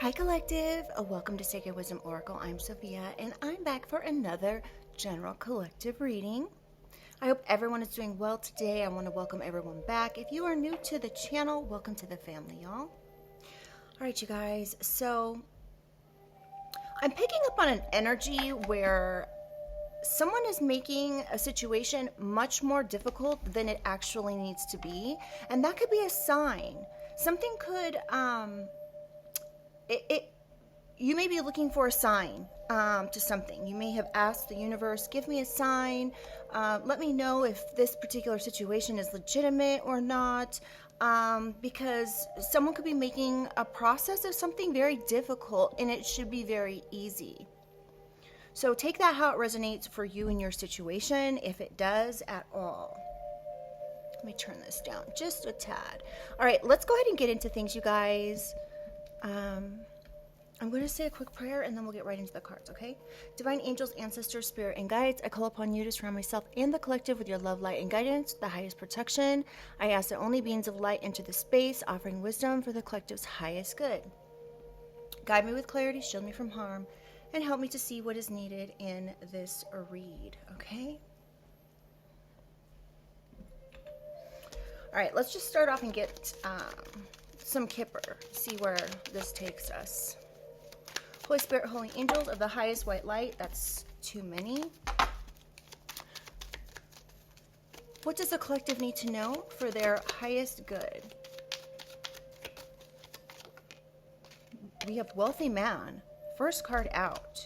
Hi Collective, welcome to Sacred Wisdom Oracle. I'm Sophia and I'm back for another general collective reading. I hope everyone is doing well today. I want to welcome everyone back. If you are new to the channel, welcome to the family, y'all. Alright you guys, so I'm picking up on an energy where someone is making a situation much more difficult than it actually needs to be, and that could be a sign. Something could you may be looking for a sign to something. You may have asked the universe, give me a sign, let me know if this particular situation is legitimate or not, because someone could be making a process of something very difficult and it should be very easy. So take that how it resonates for you and your situation, if it does at all. Let me turn this down just a tad. All right, let's go ahead and get into things, you guys. I'm going to say a quick prayer and then we'll get right into the cards, okay? Divine angels, ancestors, spirit, and guides, I call upon you to surround myself and the collective with your love, light, and guidance, the highest protection. I ask that only beings of light enter the space, offering wisdom for the collective's highest good. Guide me with clarity, shield me from harm, and help me to see what is needed in this read, okay? All right, let's just start off and get some Kipper, see where this takes us. Holy Spirit, holy angels of the highest white light, that's too many. What does the collective need to know for their highest good? We have wealthy man, first card out.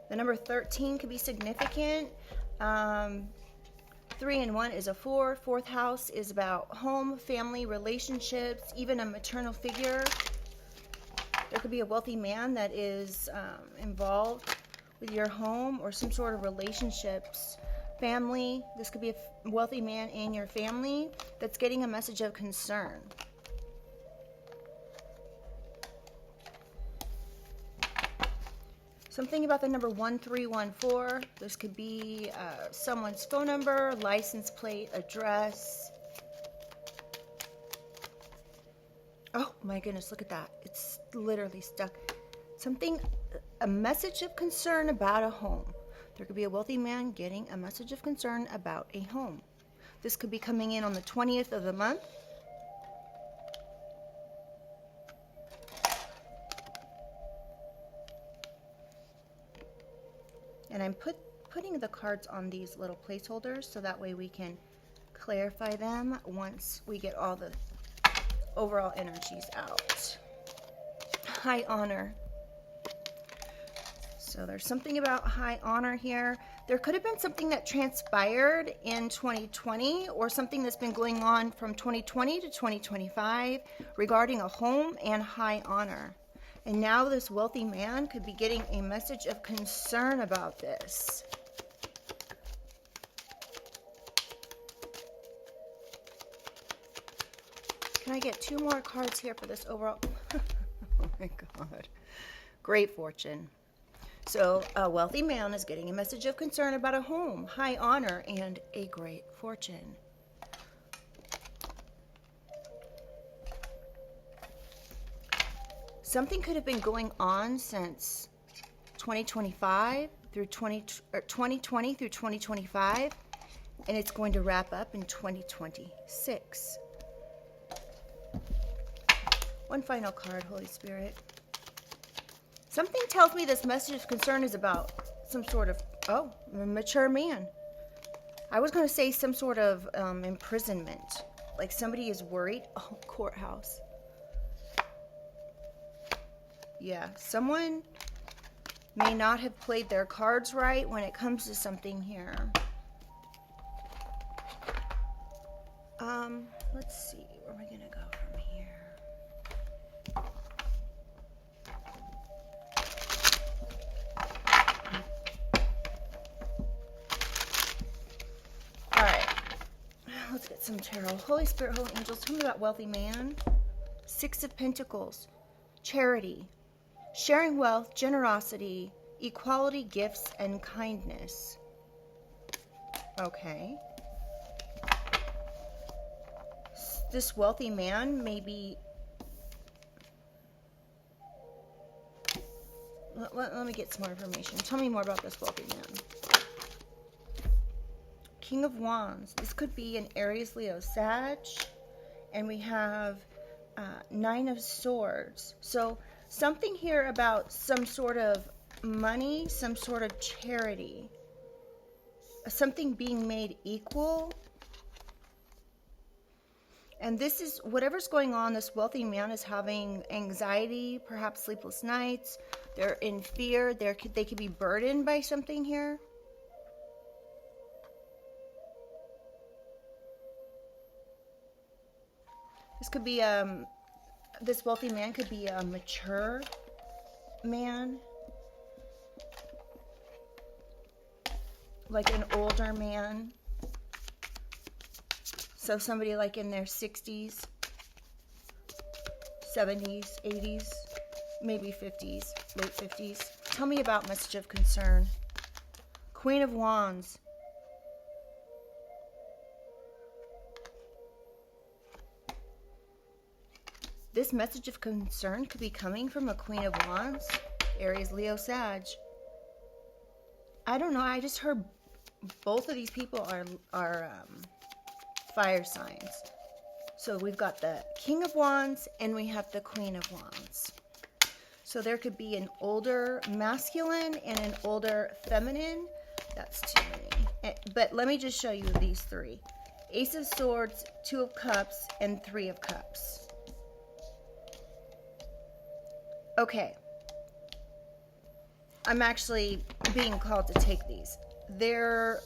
The number 13 could be significant. 3 and 1 is a 4. Fourth house is about home, family, relationships, even a maternal figure. There could be a wealthy man that is involved with your home or some sort of relationships. Family, this could be a wealthy man in your family that's getting a message of concern. Something about the number 1314. This could be someone's phone number, license plate, address. Oh my goodness, look at that. It's literally stuck. Something, a message of concern about a home. There could be a wealthy man getting a message of concern about a home. This could be coming in on the 20th of the month. And I'm putting the cards on these little placeholders so that way we can clarify them once we get all the overall energies out. High honor. So there's something about high honor here. There could have been something that transpired in 2020 or something that's been going on from 2020 to 2025 regarding a home and high honor. And now this wealthy man could be getting a message of concern about this. Can I get 2 more cards here for this overall? Oh my God. Great fortune. So a wealthy man is getting a message of concern about a home, high honor, and a great fortune. Something could have been going on since 2025 through 2020 through 2025, and it's going to wrap up in 2026. One final card, Holy Spirit. Something tells me this message of concern is about some sort of, a mature man. I was going to say some sort of imprisonment, like somebody is worried. Oh, courthouse. Yeah, someone may not have played their cards right when it comes to something here. Let's see, where am I gonna go from here? All right, let's get some tarot. Holy Spirit, holy angels, tell me about wealthy man. 6 of Pentacles, charity. Sharing wealth, generosity, equality, gifts, and kindness. Okay. this wealthy man may be... Let me get some more information. Tell me more about this wealthy man. King of Wands. This could be an Aries, Leo, Sag. And we have Nine of Swords. So something here about some sort of money, some sort of charity. Something being made equal. And this is, whatever's going on, this wealthy man is having anxiety, perhaps sleepless nights. They're in fear. They could be burdened by something here. This could be, this wealthy man could be a mature man. Like an older man. So somebody like in their 60s, 70s, 80s, maybe 50s, late 50s. Tell me about message of concern. Queen of Wands. This message of concern could be coming from a Queen of Wands, Aries, Leo, Sag. I don't know. I just heard both of these people are fire signs. So we've got the King of Wands and we have the Queen of Wands. So there could be an older masculine and an older feminine. That's too many. But let me just show you these three. Ace of Swords, Two of Cups, and Three of Cups. Okay. I'm actually being called to take these. There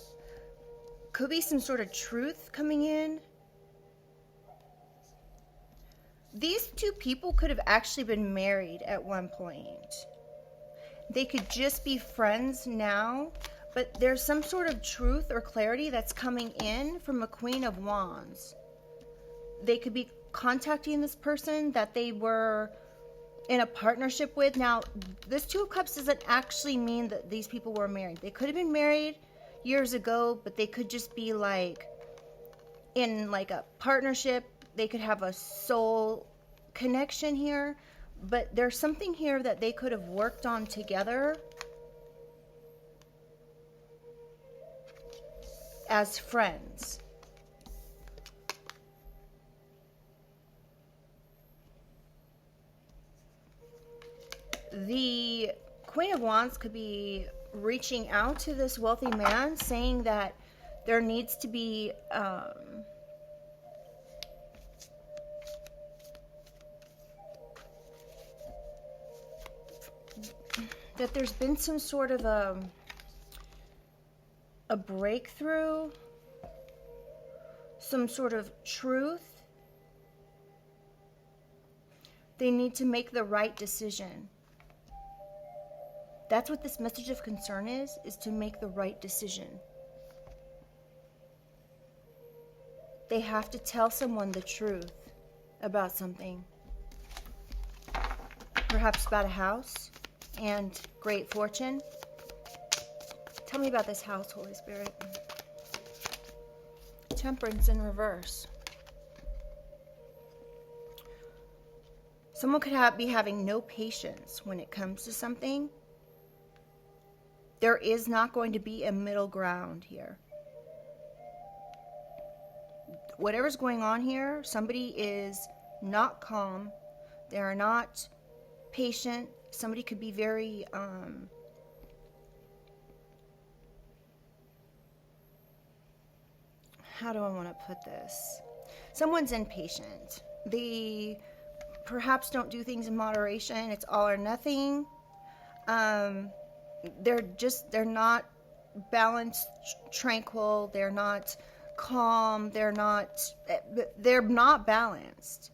could be some sort of truth coming in. These two people could have actually been married at one point. They could just be friends now, but there's some sort of truth or clarity that's coming in from a Queen of Wands. They could be contacting this person that they were in a partnership with. Now, this Two of Cups doesn't actually mean that these people were married. They could have been married years ago, but they could just be like in like a partnership. They could have a soul connection here, but there's something here that they could have worked on together as friends. The Queen of Wands could be reaching out to this wealthy man, saying that there needs to be that there's been some sort of a breakthrough, some sort of truth. They need to make the right decision. That's what this message of concern is to make the right decision. They have to tell someone the truth about something. Perhaps about a house and great fortune. Tell me about this house, Holy Spirit. Temperance in reverse. Someone could be having no patience when it comes to something. There is not going to be a middle ground here. Whatever's going on here, somebody is not calm. They are not patient. Somebody could be very how do I want to put this? Someone's impatient. They perhaps don't do things in moderation. It's all or nothing. They're not balanced, tranquil. They're not calm. They're not balanced.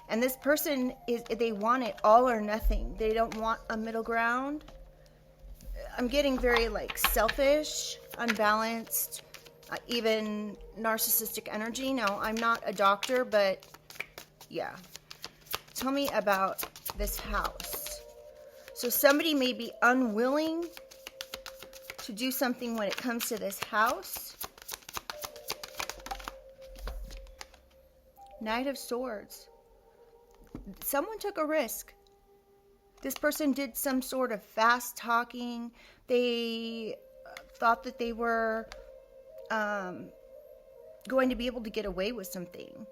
And this person they want it all or nothing. They don't want a middle ground. I'm getting very like selfish, unbalanced, even narcissistic energy. Now, I'm not a doctor, but yeah. Tell me about this house. So somebody may be unwilling to do something when it comes to this house. Knight of Swords. Someone took a risk. This person did some sort of fast talking. They thought that they were going to be able to get away with something.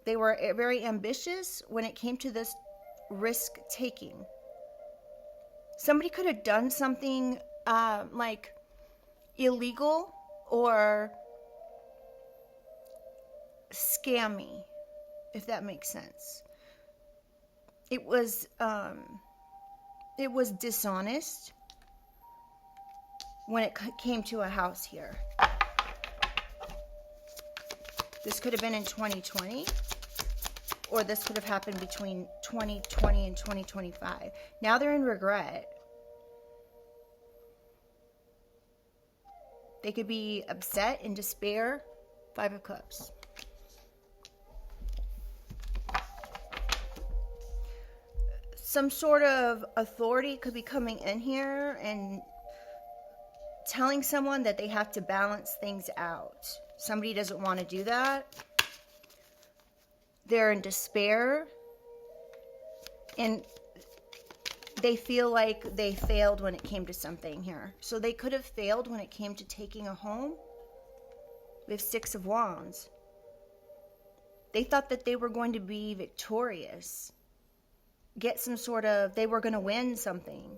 They were very ambitious when it came to this risk taking. Somebody could have done something like illegal or scammy, if that makes sense. It was dishonest when it came to a house here. This could have been in 2020, or this could have happened between 2020 and 2025. Now they're in regret. They could be upset, in despair. 5 of Cups. Some sort of authority could be coming in here and telling someone that they have to balance things out. Somebody doesn't want to do that. They're in despair. And they feel like they failed when it came to something here. So they could have failed when it came to taking a home. We have 6 of Wands. They thought that they were going to be victorious. Get some sort of, they were going to win something.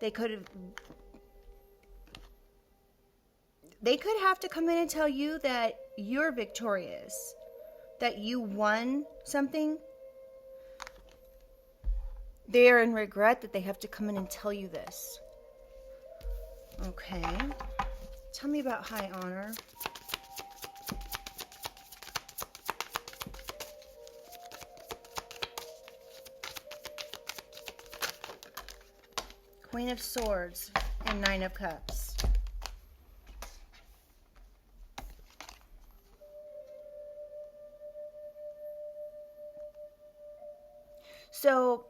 They could have to come in and tell you that you're victorious, that you won something. They are in regret that they have to come in and tell you this. Okay. Tell me about high honor. Queen of Swords and 9 of Cups. So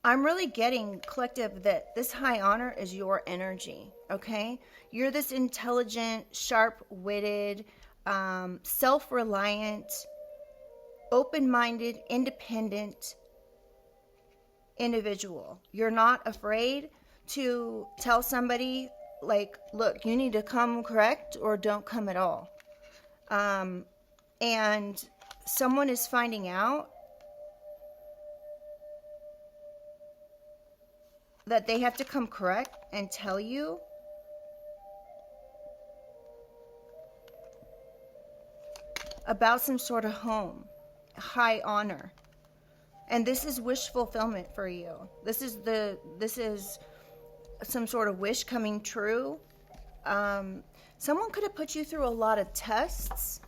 I'm really getting, collective, that this high honor is your energy, okay? You're this intelligent, sharp-witted, self-reliant, open-minded, independent individual. You're not afraid to tell somebody, like, look, you need to come correct or don't come at all. And someone is finding out that they have to come correct and tell you about some sort of home, high honor. And this is wish fulfillment for you. This is some sort of wish coming true. Someone could have put you through a lot of tests.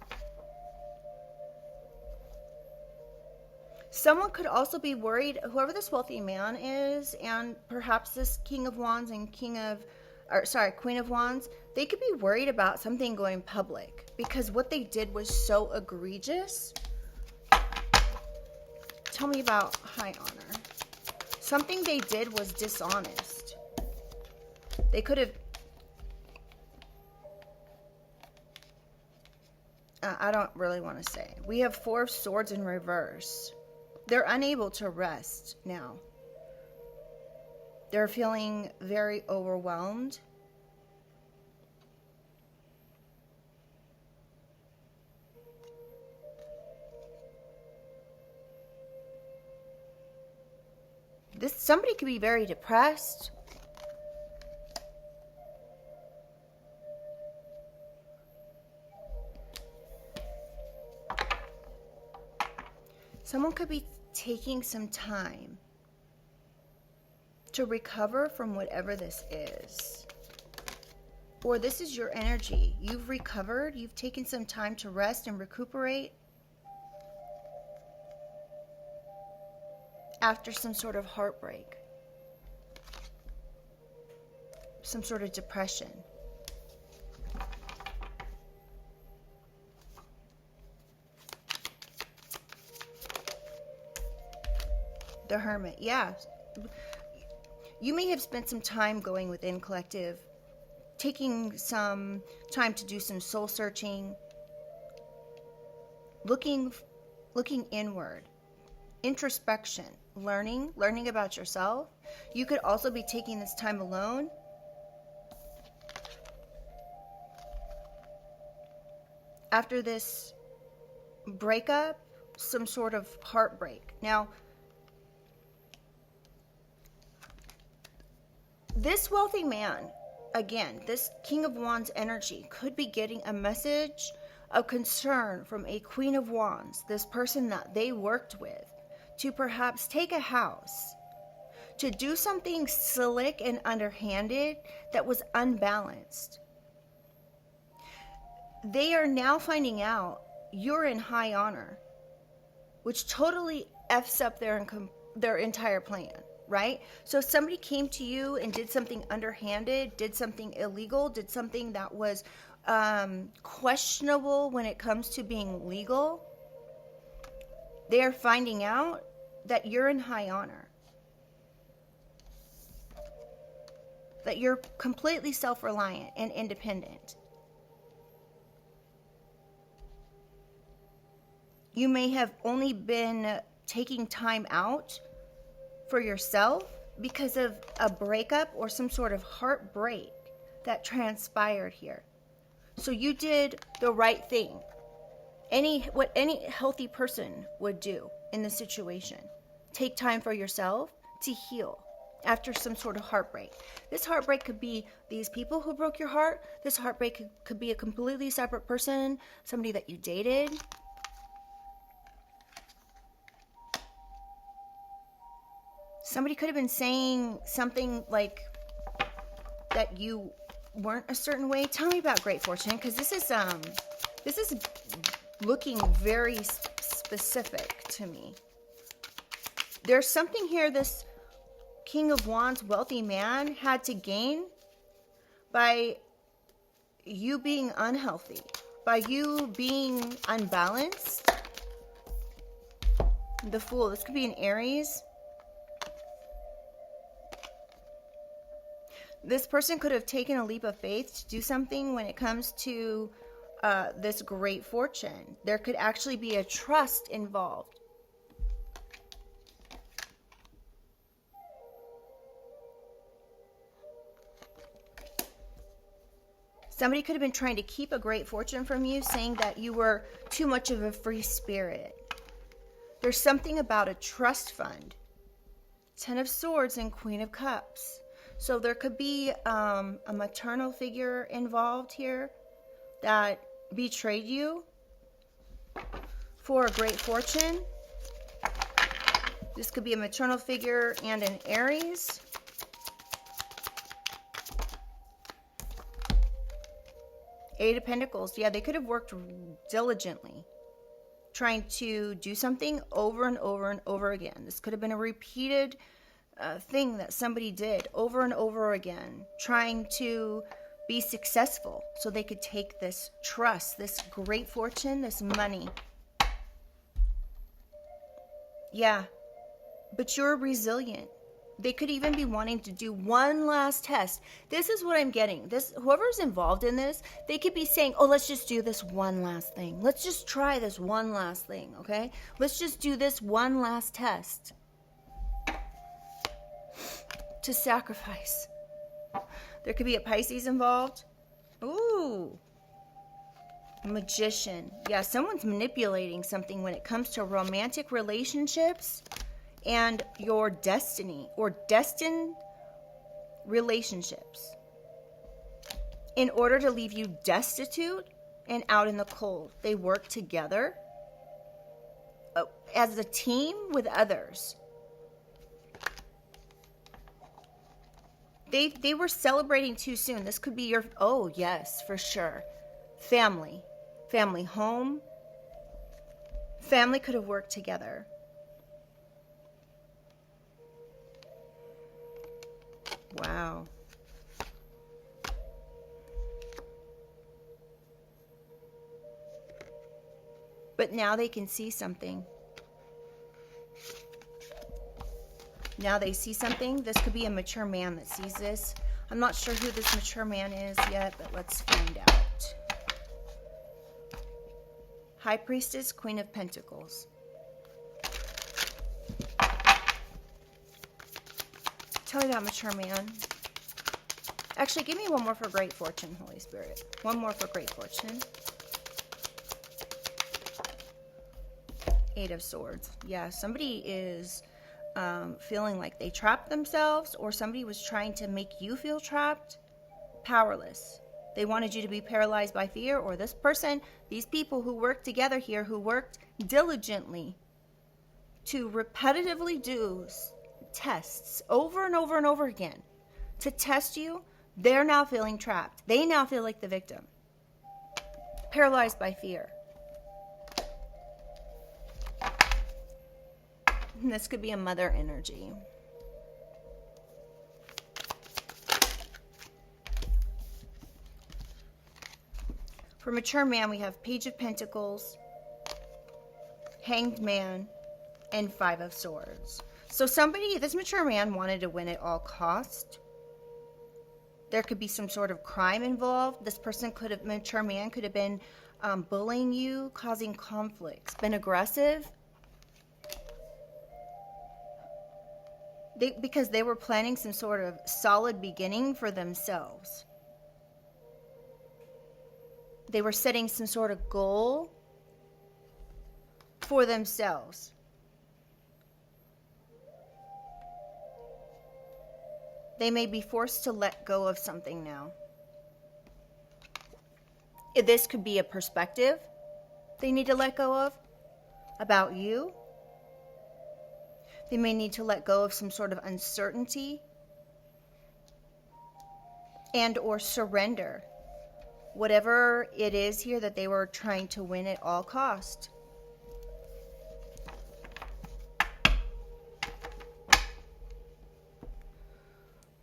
Someone could also be worried, whoever this wealthy man is, and perhaps this King of Wands and Queen of Wands, they could be worried about something going public because what they did was so egregious. Tell me about high honor. Something they did was dishonest. They could have... I don't really want to say. We have 4 of Swords in reverse. They're unable to rest now. They're feeling very overwhelmed. Somebody could be very depressed. Someone could be taking some time to recover from whatever this is. Or this is your energy. You've recovered. You've taken some time to rest and recuperate after some sort of heartbreak, some sort of depression. The Hermit, yeah. You may have spent some time going within, collective, taking some time to do some soul searching, looking inward, introspection, learning about yourself. You could also be taking this time alone. After this breakup, some sort of heartbreak. Now, this wealthy man, again, this King of Wands energy, could be getting a message of concern from a Queen of Wands, this person that they worked with, to perhaps take a house, to do something slick and underhanded that was unbalanced. They are now finding out you're in high honor, which totally F's up their entire plan, right? So if somebody came to you and did something underhanded, did something illegal, did something that was questionable when it comes to being legal, they are finding out that you're in high honor, that you're completely self-reliant and independent. You may have only been taking time out for yourself because of a breakup or some sort of heartbreak that transpired here. So you did the right thing. What any healthy person would do in this situation. Take time for yourself to heal after some sort of heartbreak. This heartbreak could be these people who broke your heart. This heartbreak could be a completely separate person, somebody that you dated. Somebody could have been saying something like that you weren't a certain way. Tell me about great fortune, because this is looking very specific to me. There's something here this King of Wands wealthy man had to gain by you being unhealthy, by you being unbalanced. The Fool, this could be an Aries. This person could have taken a leap of faith to do something when it comes to this great fortune. There could actually be a trust involved. Somebody could have been trying to keep a great fortune from you, saying that you were too much of a free spirit. There's something about a trust fund. Ten of Swords and Queen of Cups. So there could be a maternal figure involved here that betrayed you for a great fortune. This could be a maternal figure and an Aries. Eight of Pentacles. Yeah, they could have worked diligently, trying to do something over and over and over again. This could have been a repeated thing that somebody did over and over again, trying to be successful so they could take this trust, this great fortune, this money. Yeah, but you're resilient. They could even be wanting to do one last test. This is what I'm getting. Whoever's involved in this, they could be saying, oh, let's just do this one last thing. Let's just try this one last thing, okay? Let's just do this one last test. To sacrifice. There could be a Pisces involved. Ooh. Magician. Yeah, someone's manipulating something when it comes to romantic relationships and your destiny or destined relationships, in order to leave you destitute and out in the cold. They work together as a team with others. They were celebrating too soon. This could be your, oh yes, for sure. Family home. Family could have worked together. Wow. But now they can see something. Now they see something. This could be a mature man that sees this. I'm not sure who this mature man is yet, but let's find out. High Priestess, Queen of Pentacles. Tell me about mature man. Actually, give me one more for great fortune, Holy Spirit. One more for great fortune. Eight of Swords. Yeah, somebody is feeling like they trapped themselves, or somebody was trying to make you feel trapped, powerless. They wanted you to be paralyzed by fear, or this person, these people who worked together here, who worked diligently to repetitively do tests over and over and over again to test you, they're now feeling trapped. They now feel like the victim, paralyzed by fear. And this could be a mother energy. For mature man, we have Page of Pentacles, Hanged Man, and Five of Swords. So somebody, this mature man wanted to win at all cost. There could be some sort of crime involved. This person could have, mature man could have been bullying you, causing conflicts, been aggressive. Because they were planning some sort of solid beginning for themselves. They were setting some sort of goal for themselves. They may be forced to let go of something now. This could be a perspective they need to let go of about you. They may need to let go of some sort of uncertainty and or surrender whatever it is here that they were trying to win at all cost.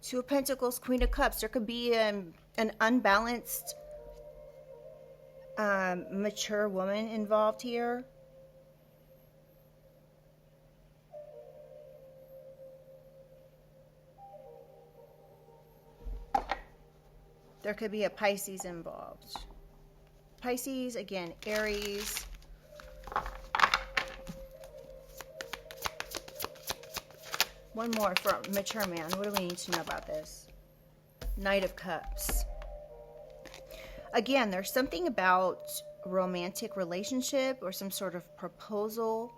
Two of Pentacles, Queen of Cups. There could be an unbalanced, mature woman involved here. There could be a Pisces involved. Pisces, again, Aries. One more for mature man. What do we need to know about this? Knight of Cups. Again, there's something about a romantic relationship or some sort of proposal.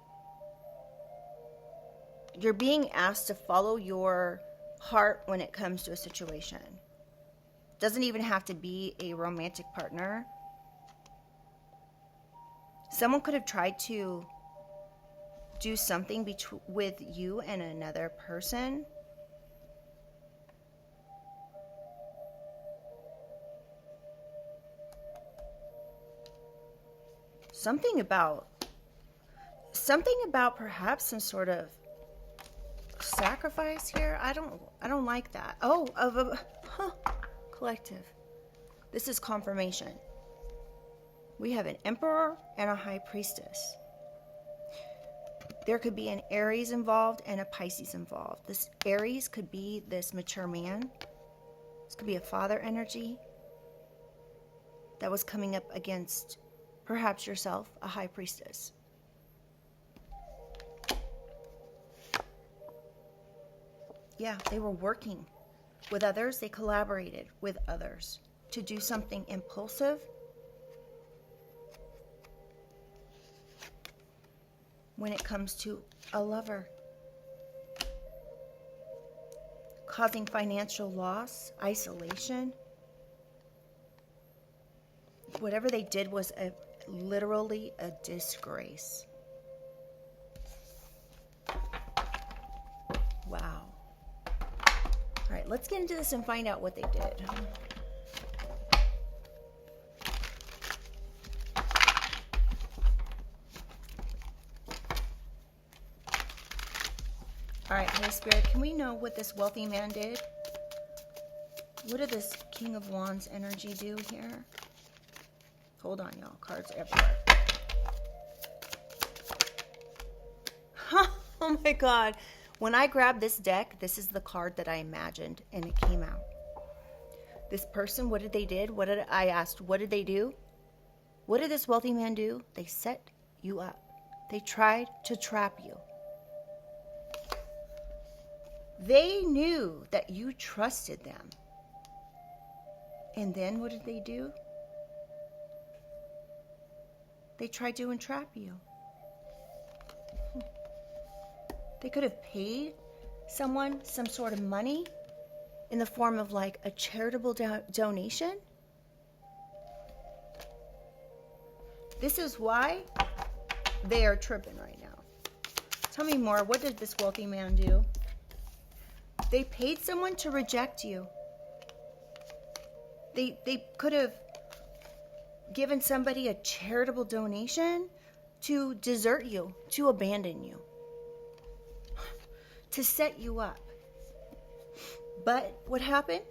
You're being asked to follow your heart when it comes to a situation. Doesn't even have to be a romantic partner. Someone could have tried to do something with you and another person. Something about perhaps some sort of sacrifice here. I don't like that. Oh, collective. This is confirmation. We have an Emperor and a High Priestess. There could be an Aries involved and a Pisces involved. This Aries could be this mature man. This could be a father energy that was coming up against perhaps yourself, a High Priestess. Yeah, they were working with others. They collaborated with others to do something impulsive. When it comes to a lover, causing financial loss, isolation. Whatever they did was literally a disgrace. Wow. All right, let's get into this and find out what they did. All right, Holy Spirit, can we know what this wealthy man did? What did this King of Wands energy do here? Hold on, y'all. Cards everywhere. Oh my God. When I grabbed this deck, this is the card that I imagined, and it came out. This person, what did they did? I asked, what did they do? What did this wealthy man do? They set you up. They tried to trap you. They knew that you trusted them. And then what did they do? They tried to entrap you. They could have paid someone some sort of money in the form of like a charitable donation. This is why they are tripping right now. Tell me more. What did this wealthy man do? They paid someone to reject you. They could have given somebody a charitable donation to desert you, to abandon you, to set you up. But what happened?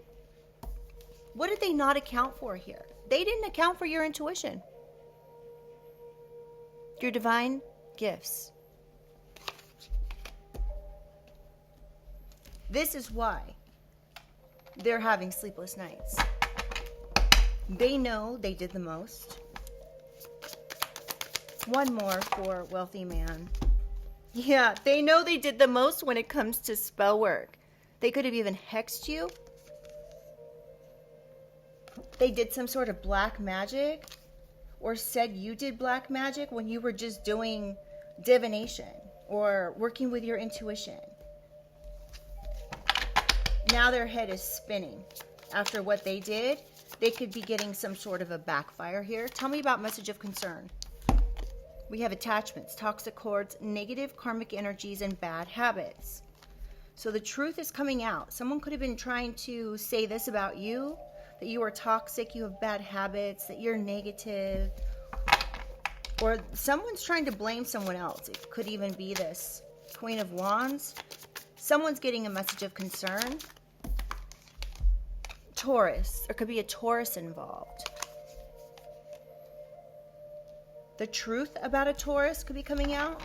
What did they not account for here? They didn't account for your intuition, your divine gifts. This is why they're having sleepless nights. They know they did the most. One more for wealthy man. Yeah, they know they did the most when it comes to spell work. They could have even hexed you. They did some sort of black magic, or said you did black magic when you were just doing divination or working with your intuition. Now their head is spinning. After what they did, they could be getting some sort of a backfire here. Tell me about message of concern. We have attachments, toxic cords, negative karmic energies, and bad habits. So the truth is coming out. Someone could have been trying to say this about you, that you are toxic, you have bad habits, that you're negative. Or someone's trying to blame someone else. It could even be this Queen of Wands. Someone's getting a message of concern. Taurus. There could be a Taurus involved. The truth about a Taurus could be coming out.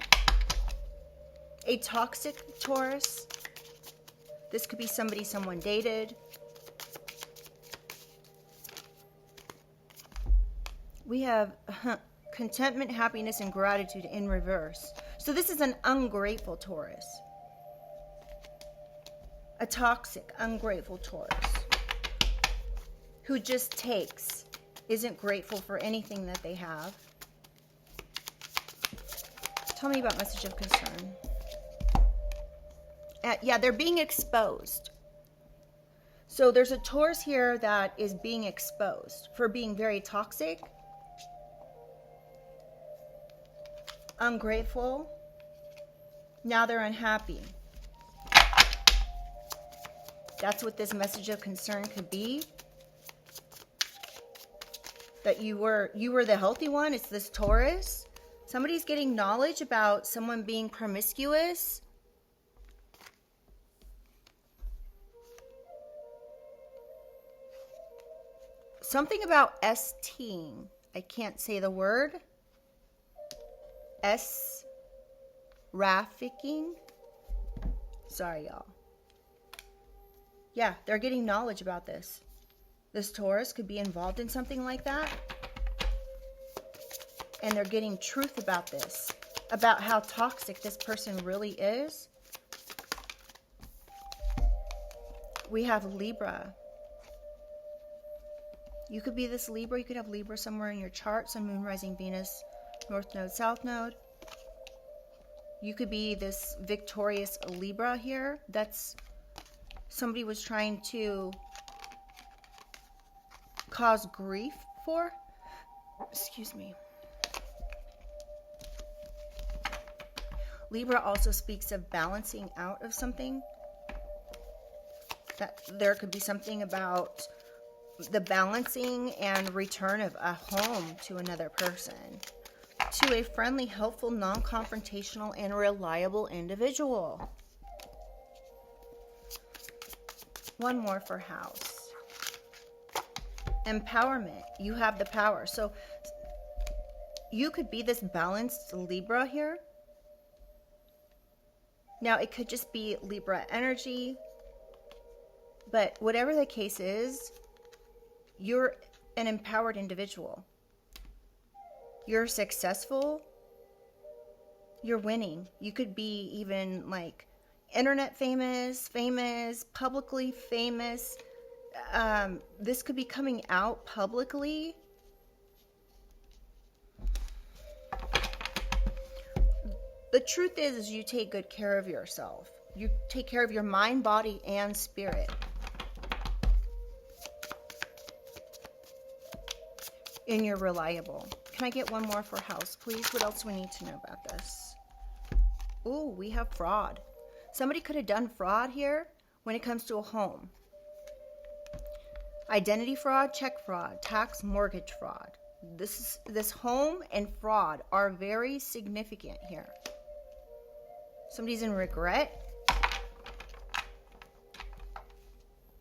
A toxic Taurus. This could be somebody someone dated. We have contentment, happiness, and gratitude in reverse. So this is an ungrateful Taurus. A toxic, ungrateful Taurus. Who just takes, isn't grateful for anything that they have. Tell me about message of concern. Yeah, they're being exposed. So there's a Taurus here that is being exposed for being very toxic, ungrateful. Now they're unhappy. That's what this message of concern could be. That you were the healthy one. It's this Taurus. Somebody's getting knowledge about someone being promiscuous. Something about S-team. I can't say the word. S-rafficking. Sorry, y'all. Yeah, they're getting knowledge about this. This Taurus could be involved in something like that. And they're getting truth about this. About how toxic this person really is. We have Libra. You could be this Libra. You could have Libra somewhere in your chart. Sun, Moon, Rising, Venus, North Node, South Node. You could be this victorious Libra here. That's somebody was trying to cause grief for. Excuse me. Libra also speaks of balancing out of something. That there could be something about the balancing and return of a home to another person, to a friendly, helpful, non-confrontational, and reliable individual. One more for house. Empowerment. You have the power. So you could be this balanced Libra here. Now, it could just be Libra energy. But whatever the case is, you're an empowered individual. You're successful. You're winning. You could be even like internet famous, publicly famous. This could be coming out publicly. The truth is you take good care of yourself. You take care of your mind, body, and spirit. And you're reliable. Can I get one more for house, please? What else do we need to know about this? Oh, we have fraud. Somebody could have done fraud here when it comes to a home. Identity fraud, check fraud, tax, mortgage fraud. This home and fraud are very significant here. Somebody's in regret.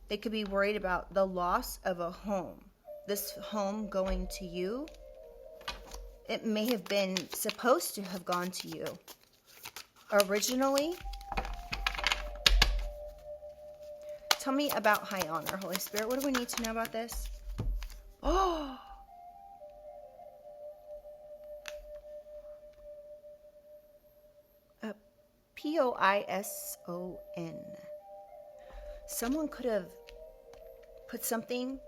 They could be worried about the loss of a home. This home going to you. It may have been supposed to have gone to you originally. Tell me about high honor, Holy Spirit. What do we need to know about this? Oh! Poison. Someone could have put something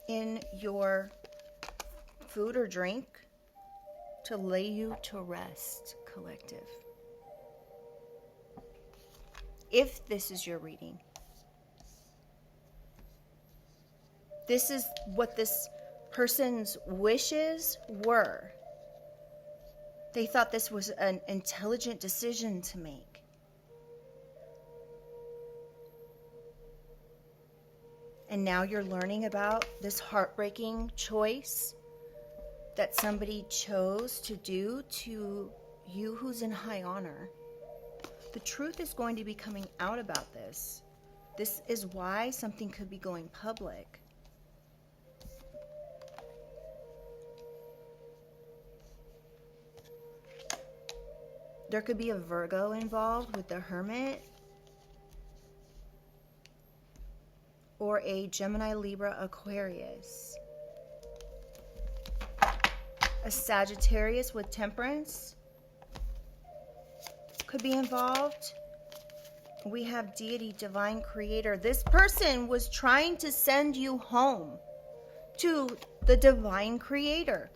in your food or drink to lay you to rest, collective. If this is your reading, this is what this person's wishes were. They thought this was an intelligent decision to make. And now you're learning about this heartbreaking choice that somebody chose to do to you who's in high honor. The truth is going to be coming out about this. This is why something could be going public. There could be a Virgo involved with the Hermit. Or a Gemini, Libra, Aquarius. A Sagittarius with Temperance could be involved. We have Deity, Divine Creator. This person was trying to send you home to the Divine Creator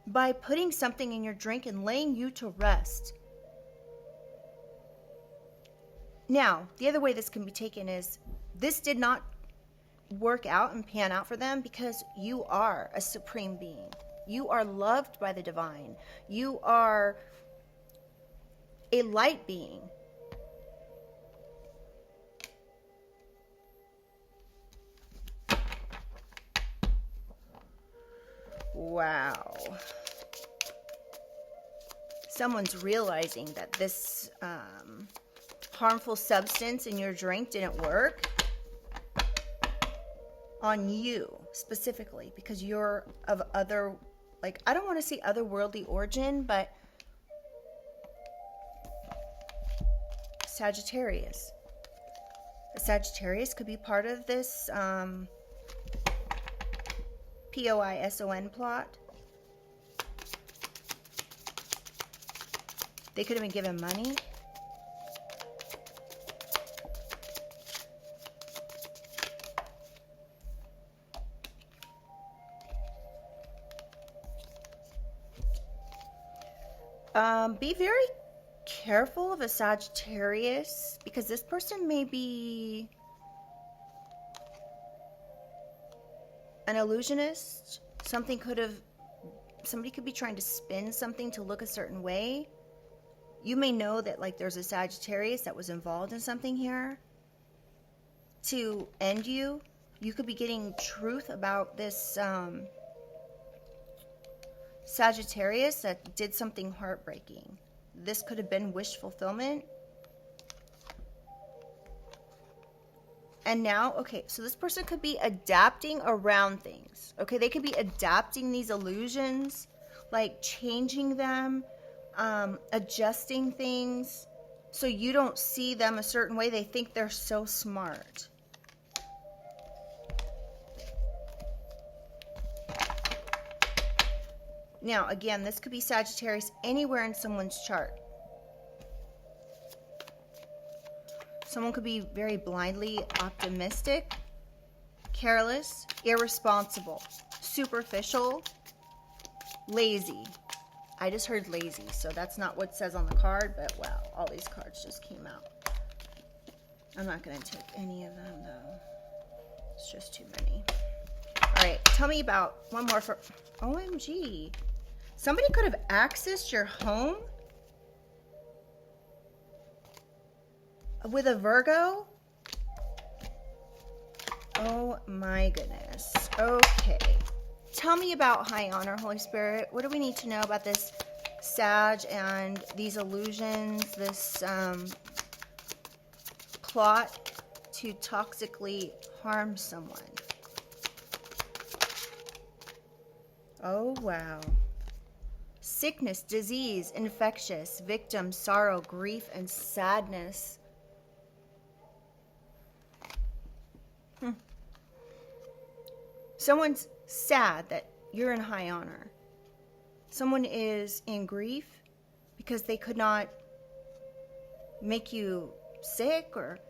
by putting something in your drink and laying you to rest. Now, the other way this can be taken is this did not work out and pan out for them because you are a supreme being. You are loved by the divine. You are a light being. Wow. Someone's realizing that this harmful substance in your drink didn't work on you specifically because you're of other, like, I don't want to say otherworldly origin, but Sagittarius. A Sagittarius could be part of this POISON plot. They could have been given money. Be very careful of a Sagittarius because this person may be an illusionist. Somebody could be trying to spin something to look a certain way. You may know that like there's a Sagittarius that was involved in something here to end you. You could be getting truth about this Sagittarius that did something heartbreaking. This could have been wish fulfillment. And now, okay, so this person could be adapting around things. Okay, they could be adapting these illusions, like changing them, adjusting things so you don't see them a certain way. They think they're so smart. Now, again, this could be Sagittarius anywhere in someone's chart. Someone could be very blindly optimistic, careless, irresponsible, superficial, lazy. I just heard lazy, so that's not what it says on the card, but wow, all these cards just came out. I'm not going to take any of them, though. It's just too many. All right, tell me about one more for... OMG. Somebody could have accessed your home with a Virgo? Oh my goodness. Okay. Tell me about high honor, Holy Spirit. What do we need to know about this Sag and these illusions, this plot to toxically harm someone? Oh, wow. Sickness, disease, infectious, victim, sorrow, grief, and sadness. Someone's sad that you're in high honor. Someone is in grief because they could not make you sick, or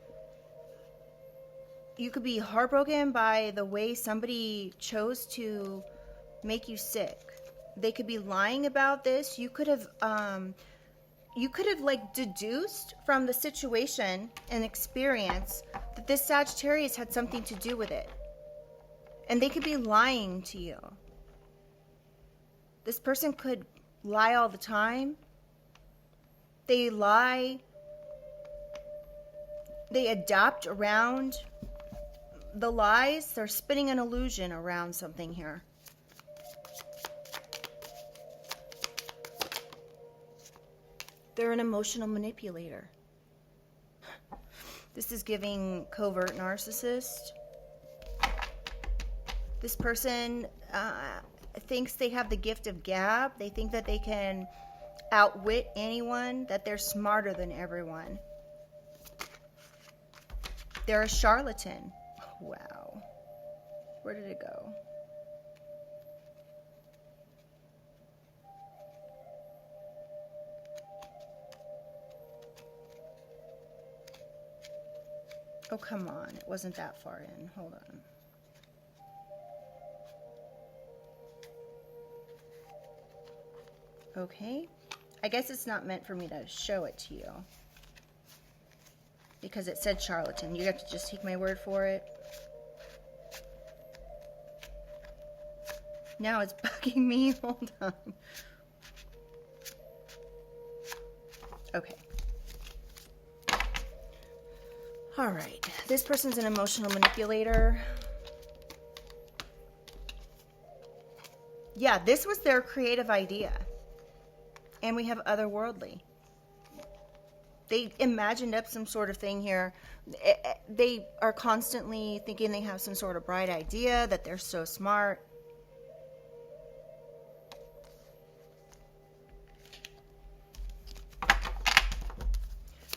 you could be heartbroken by the way somebody chose to make you sick. They could be lying about this. You could have like deduced from the situation and experience that this Sagittarius had something to do with it. And they could be lying to you. This person could lie all the time. They lie. They adapt around the lies. They're spinning an illusion around something here. They're an emotional manipulator. This is giving covert narcissist. This person thinks they have the gift of gab. They think that they can outwit anyone, that they're smarter than everyone. They're a charlatan. Wow. Where did it go? Oh, come on. It wasn't that far in. Hold on. Okay. I guess it's not meant for me to show it to you, because it said charlatan. You have to just take my word for it. Now it's bugging me. Hold on. Okay. All right. This person's an emotional manipulator. Yeah, this was their creative idea. And we have otherworldly. They imagined up some sort of thing here. They are constantly thinking they have some sort of bright idea, that they're so smart.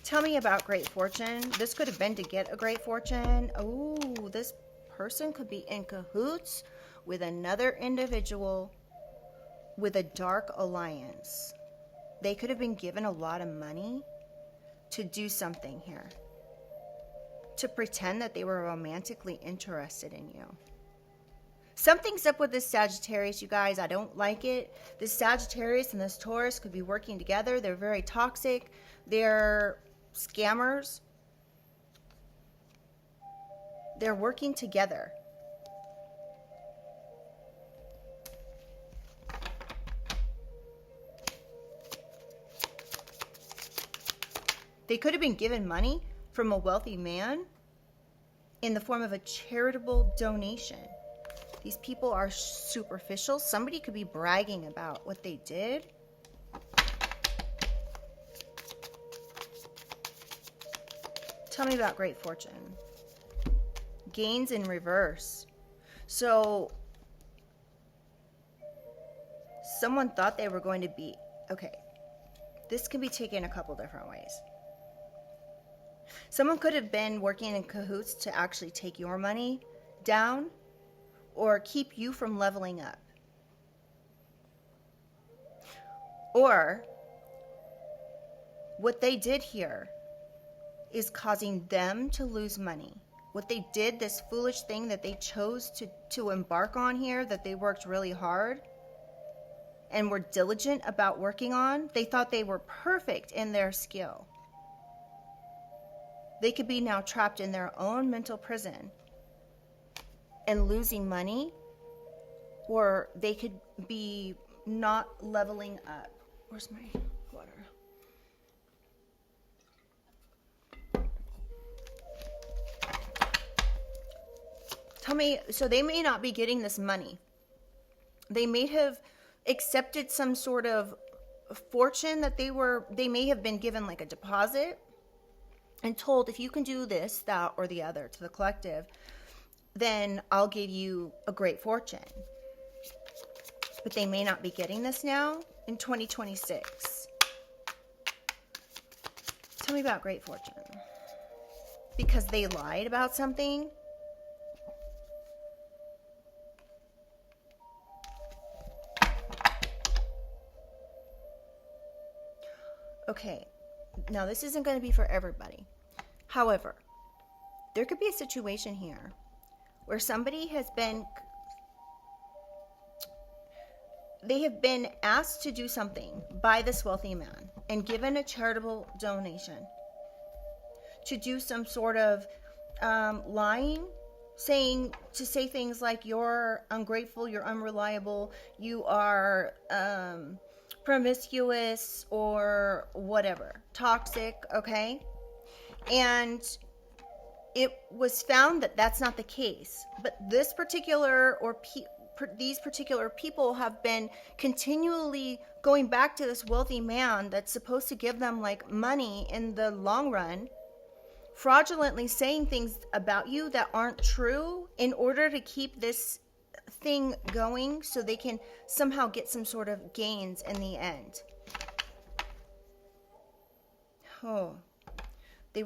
Tell me about great fortune. This could have been to get a great fortune. Oh, this person could be in cahoots with another individual with a dark alliance. They could have been given a lot of money to do something here, to pretend that they were romantically interested in you. Something's up with this Sagittarius, you guys. I don't like it. This Sagittarius and this Taurus could be working together. They're very toxic. They're scammers. They're working together. They could have been given money from a wealthy man in the form of a charitable donation. These people are superficial. Somebody could be bragging about what they did. Tell me about great fortune. Gains in reverse. So someone thought they were going to be... Okay. This can be taken a couple different ways. Someone could have been working in cahoots to actually take your money down or keep you from leveling up. Or what they did here is causing them to lose money. What they did, this foolish thing that they chose to embark on here, that they worked really hard and were diligent about working on, they thought they were perfect in their skill. They could be now trapped in their own mental prison and losing money, or they could be not leveling up. Where's my water? Tell me, so they may not be getting this money. They may have accepted some sort of fortune that they may have been given like a deposit and told, if you can do this, that, or the other to the collective, then I'll give you a great fortune. But they may not be getting this now in 2026. Tell me about great fortune. Because they lied about something. Okay, now this isn't going to be for everybody. However, there could be a situation here where somebody they have been asked to do something by this wealthy man and given a charitable donation to do some sort of lying, to say things like, you're ungrateful, you're unreliable, you are promiscuous, or whatever, toxic, okay? And it was found that that's not the case. But this particular these particular people have been continually going back to this wealthy man that's supposed to give them like money in the long run, fraudulently saying things about you that aren't true in order to keep this thing going so they can somehow get some sort of gains in the end. Oh, they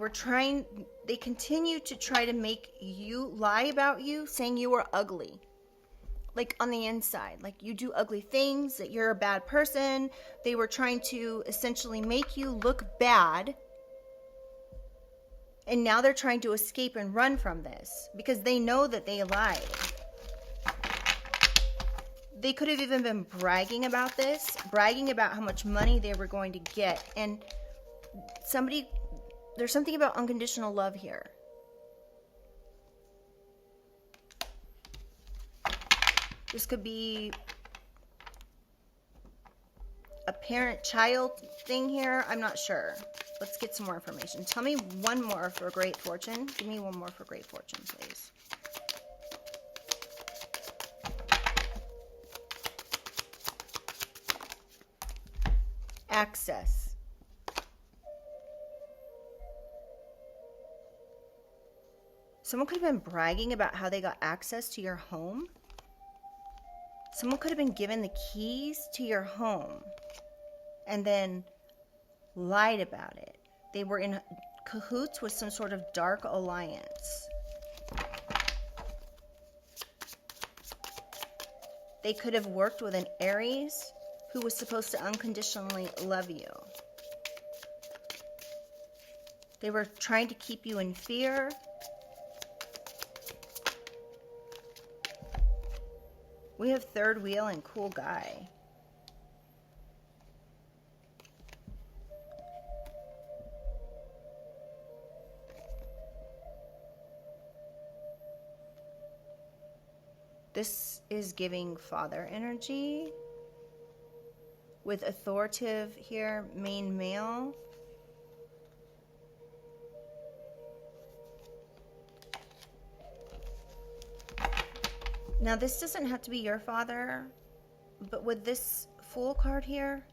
continue to try to make you lie about you, saying you are ugly. Like on the inside, like you do ugly things, that you're a bad person. They were trying to essentially make you look bad. And now they're trying to escape and run from this because they know that they lied. They could have even been bragging about this, bragging about how much money they were going to get. And there's something about unconditional love here. This could be a parent-child thing here. I'm not sure. Let's get some more information. Tell me one more for great fortune. Give me one more for great fortune, please. Access. Someone could have been bragging about how they got access to your home. Someone could have been given the keys to your home and then lied about it. They were in cahoots with some sort of dark alliance. They could have worked with an Aries who was supposed to unconditionally love you. They were trying to keep you in fear. We have third wheel and cool guy. This is giving father energy with authoritative here, main male. Now, this doesn't have to be your father, but with this Fool card here,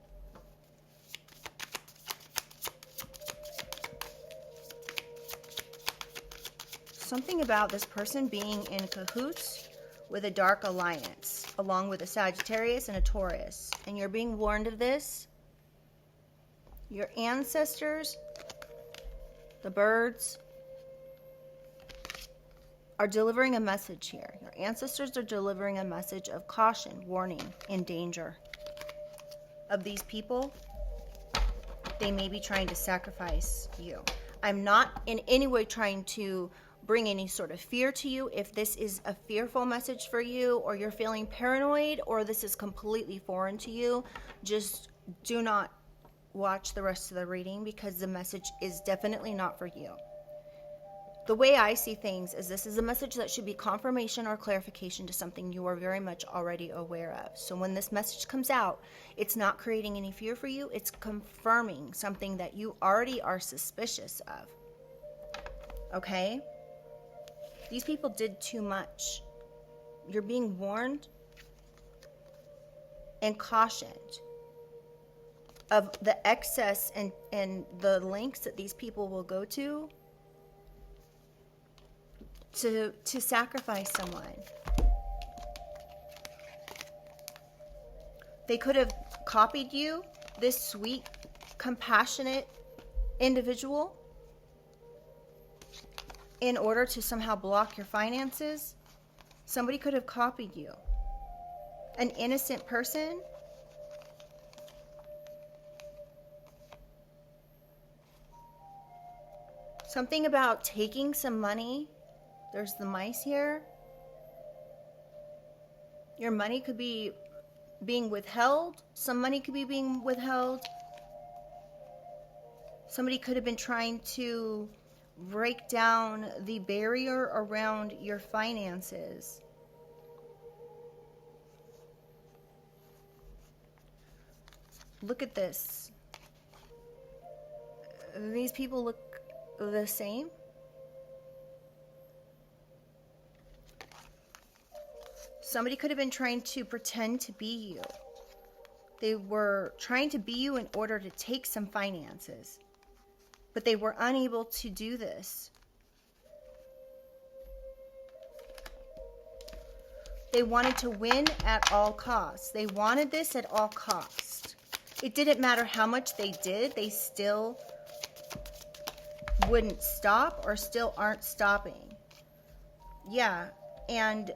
something about this person being in cahoots with a dark alliance, along with a Sagittarius and a Taurus. And you're being warned of this. Your ancestors, the birds, are delivering a message here. Your ancestors are delivering a message of caution, warning, and danger. of these people, they may be trying to sacrifice you. I'm not in any way trying to bring any sort of fear to you. If this is a fearful message for you, or you're feeling paranoid, or this is completely foreign to you, just do not watch the rest of the reading, because the message is definitely not for you. The way I see things is this is a message that should be confirmation or clarification to something you are very much already aware of. So when this message comes out, it's not creating any fear for you. It's confirming something that you already are suspicious of. Okay? These people did too much. You're being warned and cautioned of the excess and the lengths that these people will go to sacrifice someone. They could have copied you, this sweet, compassionate individual, in order to somehow block your finances. Somebody could have copied you. An innocent person. Something about taking some money. There's the mice here. Your money could be being withheld. Some money could be being withheld. Somebody could have been trying to break down the barrier around your finances. Look at this. These people look the same. Somebody could have been trying to pretend to be you. They were trying to be you in order to take some finances. But they were unable to do this. They wanted to win at all costs. They wanted this at all costs. It didn't matter how much they did, they still wouldn't stop, or still aren't stopping. Yeah, and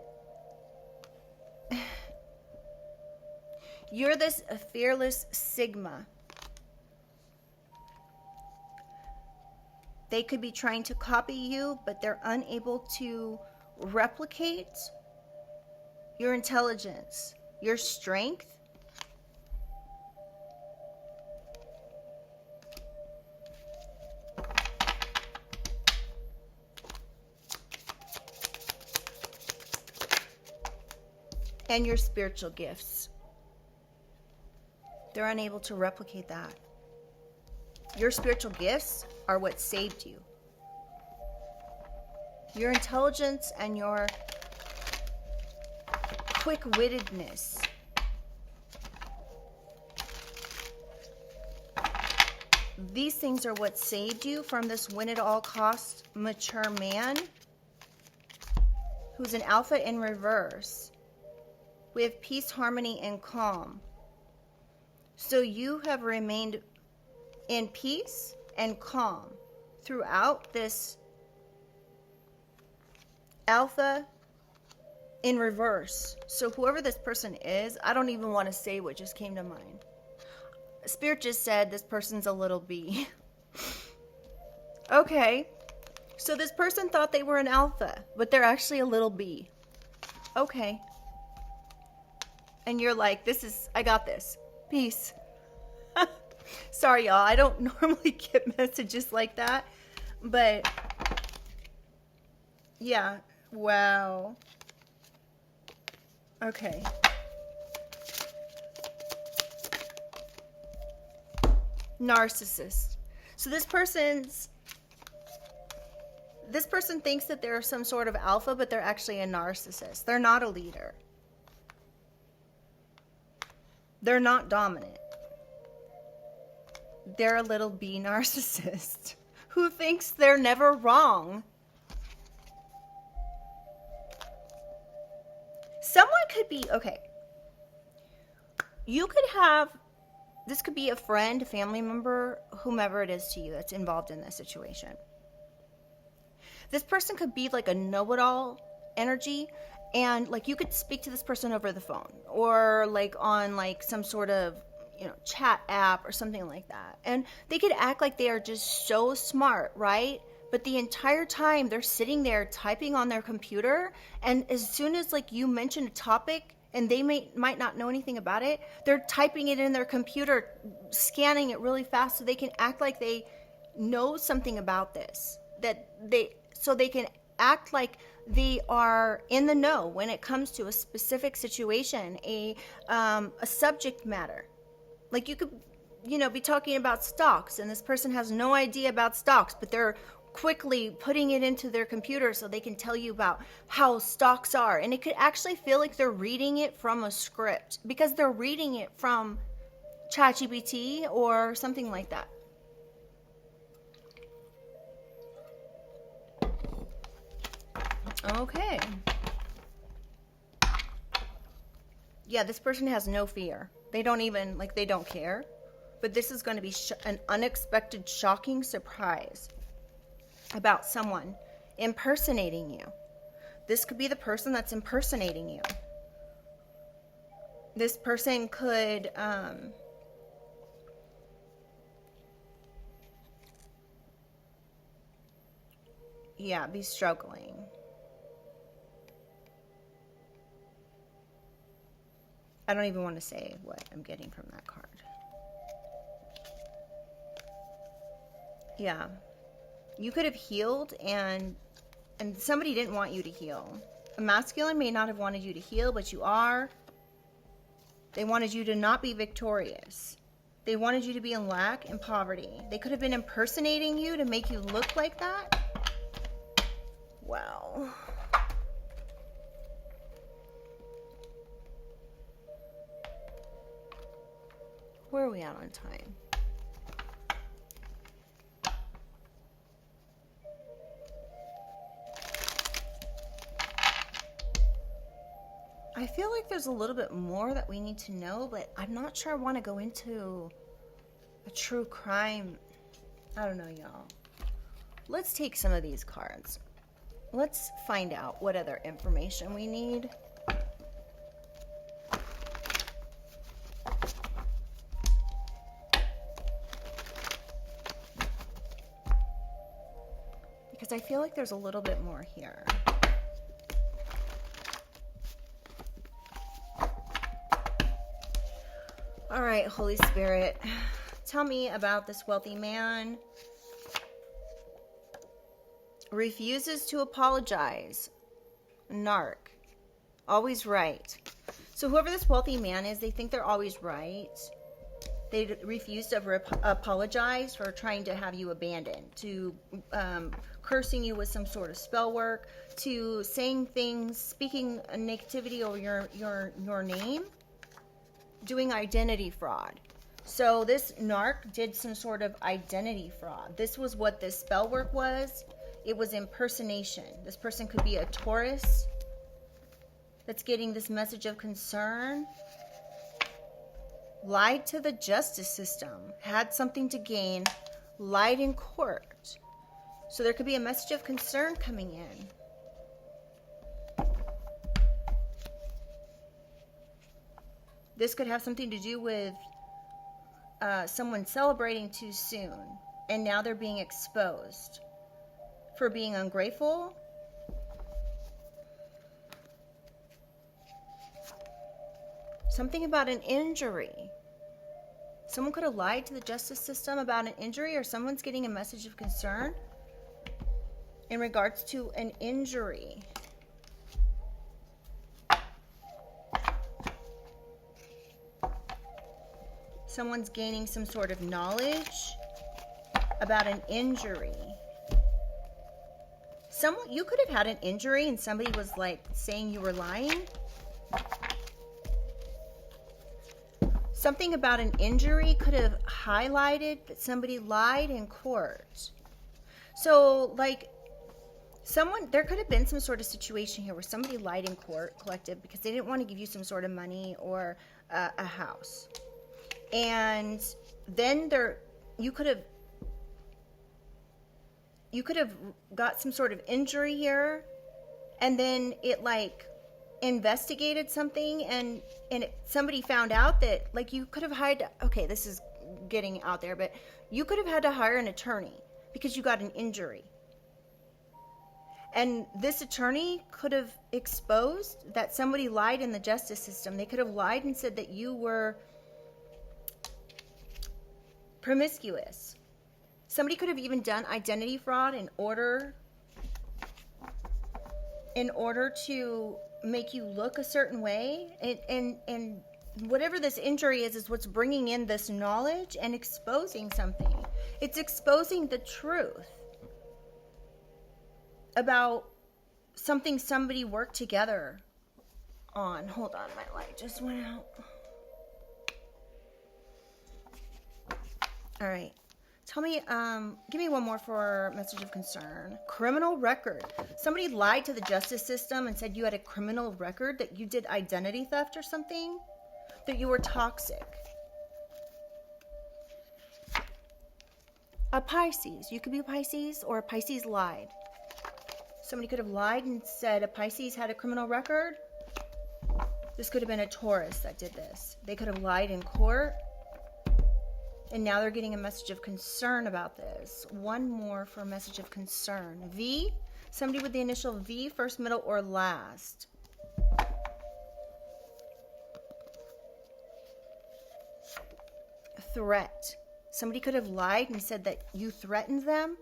you're this fearless Sigma. They could be trying to copy you, but they're unable to replicate your intelligence, your strength. And your spiritual gifts. They're unable to replicate that. Your spiritual gifts are what saved you. Your intelligence and your quick-wittedness. These things are what saved you from this win-at-all-cost mature man who's an alpha in reverse. We have peace, harmony, and calm. So you have remained in peace and calm throughout this alpha in reverse. So whoever this person is, I don't even want to say what just came to mind. Spirit just said this person's a little bee. Okay. So this person thought they were an alpha, but they're actually a little bee. Okay. And you're like, I got this. Peace. Sorry, y'all. I don't normally get messages like that. But, yeah. Wow. Okay. Narcissist. So this person thinks that they're some sort of alpha, but they're actually a narcissist. They're not a leader. They're not dominant. They're a little bee narcissist who thinks they're never wrong. Someone could be, okay. You could have, this could be a friend, a family member, whomever it is to you that's involved in this situation. This person could be like a know-it-all energy, and like you could speak to this person over the phone, or like on like some sort of chat app or something like that. And they could act like they are just so smart, right? But the entire time they're sitting there typing on their computer, and as soon as like you mention a topic and they might not know anything about it, they're typing it in their computer, scanning it really fast so they can act like they know something about this, so they can act like they are in the know when it comes to a specific situation, a subject matter. Like you could be talking about stocks, and this person has no idea about stocks, but they're quickly putting it into their computer so they can tell you about how stocks are. And it could actually feel like they're reading it from a script because they're reading it from ChatGPT or something like that. Okay. Yeah, this person has no fear. They don't even, they don't care. But this is going to be an unexpected, shocking surprise about someone impersonating you. This could be the person that's impersonating you. This person could be struggling. I don't even want to say what I'm getting from that card. Yeah. You could have healed and somebody didn't want you to heal. A masculine may not have wanted you to heal, but you are. They wanted you to not be victorious. They wanted you to be in lack and poverty. They could have been impersonating you to make you look like that. Wow. Where are we at on time? I feel like there's a little bit more that we need to know, but I'm not sure I want to go into a true crime. I don't know, y'all. Let's take some of these cards. Let's find out what other information we need. Because I feel like there's a little bit more here. All right, Holy Spirit, tell me about this wealthy man. Refuses to apologize. Narc. Always right. So whoever this wealthy man is, they think they're always right. They refuse to apologize for trying to have you abandoned, to cursing you with some sort of spell work, to saying things, speaking negativity over your name, doing identity fraud. So this narc did some sort of identity fraud. This was what this spell work was. It was impersonation. This person could be a Taurus that's getting this message of concern. Lied to the justice system, had something to gain, lied in court. So there could be a message of concern coming in. This could have something to do with someone celebrating too soon, and now they're being exposed for being ungrateful. Something about an injury. Someone could have lied to the justice system about an injury, or someone's getting a message of concern in regards to an injury. Someone's gaining some sort of knowledge about an injury. You could have had an injury and somebody was saying you were lying. Something about an injury could have highlighted that somebody lied in court. So there could have been some sort of situation here where somebody lied in court, collective, because they didn't want to give you some sort of money or a house. And then you could have got some sort of injury here, and then it investigated something and somebody found out that, like, you could have hired, okay, this is getting out there, but you could have had to hire an attorney because you got an injury. And this attorney could have exposed that somebody lied in the justice system. They could have lied and said that you were promiscuous. Somebody could have even done identity fraud in order to make you look a certain way. And whatever this injury is what's bringing in this knowledge and exposing something. It's exposing the truth about something somebody worked together on. Hold on, my light just went out. All right. Tell me, give me one more for message of concern. Criminal record. Somebody lied to the justice system and said you had a criminal record, that you did identity theft or something, that you were toxic. A Pisces. You could be a Pisces, or a Pisces lied. Somebody could have lied and said a Pisces had a criminal record. This could have been a Taurus that did this. They could have lied in court. And now they're getting a message of concern about this. One more for a message of concern. V. Somebody with the initial V, first, middle, or last. Threat. Somebody could have lied and said that you threatened them.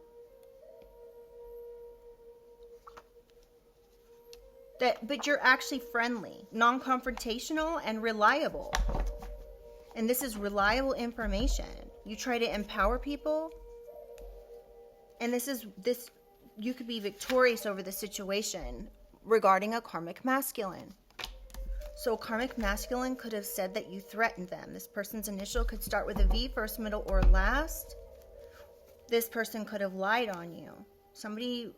But you're actually friendly, non-confrontational, and reliable. And this is reliable information. You try to empower people. And you could be victorious over the situation regarding a karmic masculine. So karmic masculine could have said that you threatened them. This person's initial could start with a V, first, middle, or last. This person could have lied on you. Somebody,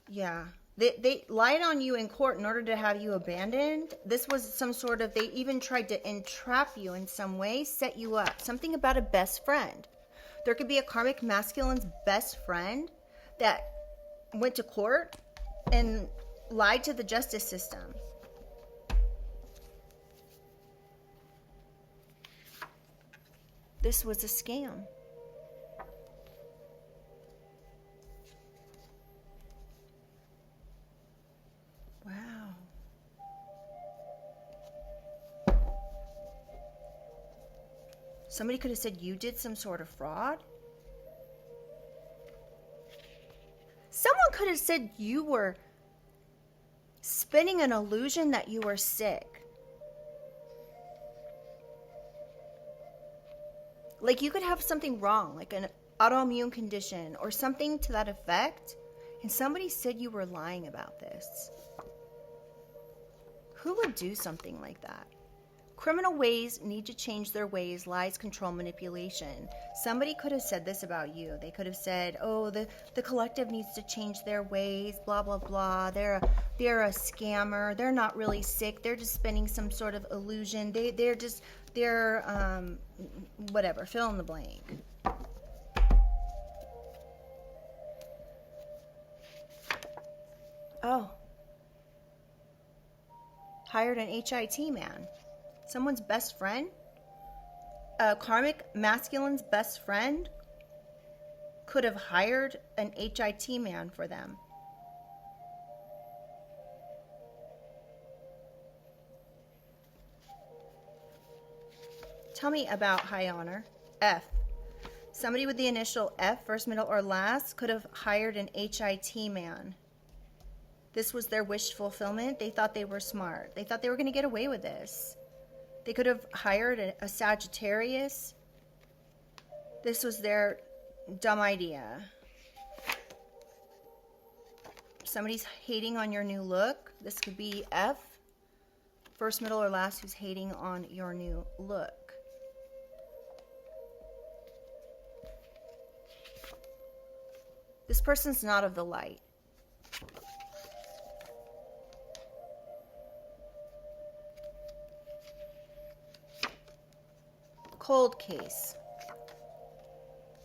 yeah. They lied on you in court in order to have you abandoned. This was some sort of, they even tried to entrap you in some way, set you up. Something about a best friend. There could be a karmic masculine's best friend that went to court and lied to the justice system. This was a scam. Wow. Somebody could have said you did some sort of fraud. Someone could have said you were spinning an illusion that you were sick. Like you could have something wrong, like an autoimmune condition or something to that effect, and somebody said you were lying about this. Who would do something like that? Criminal ways need to change their ways. Lies, control, manipulation. Somebody could have said this about you. They could have said, oh, the collective needs to change their ways, blah, blah, blah. They're a scammer. They're not really sick. They're just spinning some sort of illusion. They're whatever, fill in the blank. Oh. Hired an HIT man. Someone's best friend. A karmic masculine's best friend could have hired an HIT man for them. Tell me about high honor. F. Somebody with the initial F, first, middle, or last, could have hired an HIT man. This was their wish fulfillment. They thought they were smart. They thought they were going to get away with this. They could have hired a Sagittarius. This was their dumb idea. Somebody's hating on your new look. This could be F, first, middle, or last, who's hating on your new look. This person's not of the light. Cold case.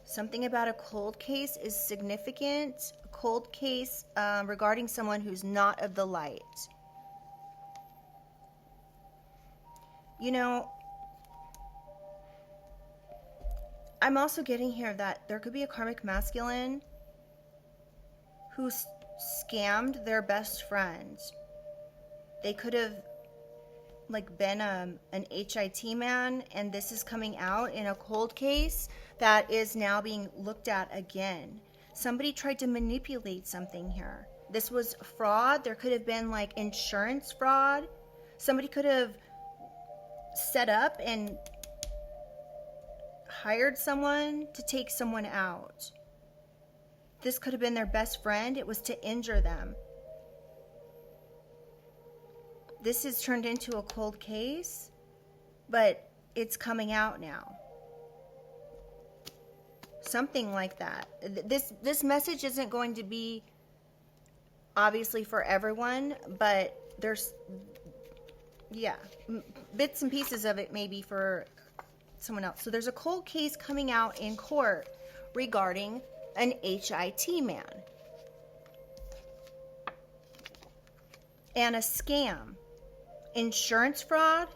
Something about a cold case is significant. A cold case regarding someone who's not of the light. You know, I'm also getting here that there could be a karmic masculine who scammed their best friend. They could have like been an HIT man, and this is coming out in a cold case that is now being looked at again. Somebody tried to manipulate something here. This was fraud. There could have been like insurance fraud. Somebody could have set up and hired someone to take someone out. This could have been their best friend. It was to injure them. This is turned into a cold case, but it's coming out now. Something like that. This message isn't going to be obviously for everyone, but there's, yeah, bits and pieces of it maybe for someone else. So there's a cold case coming out in court regarding an HIT man and a scam, insurance fraud,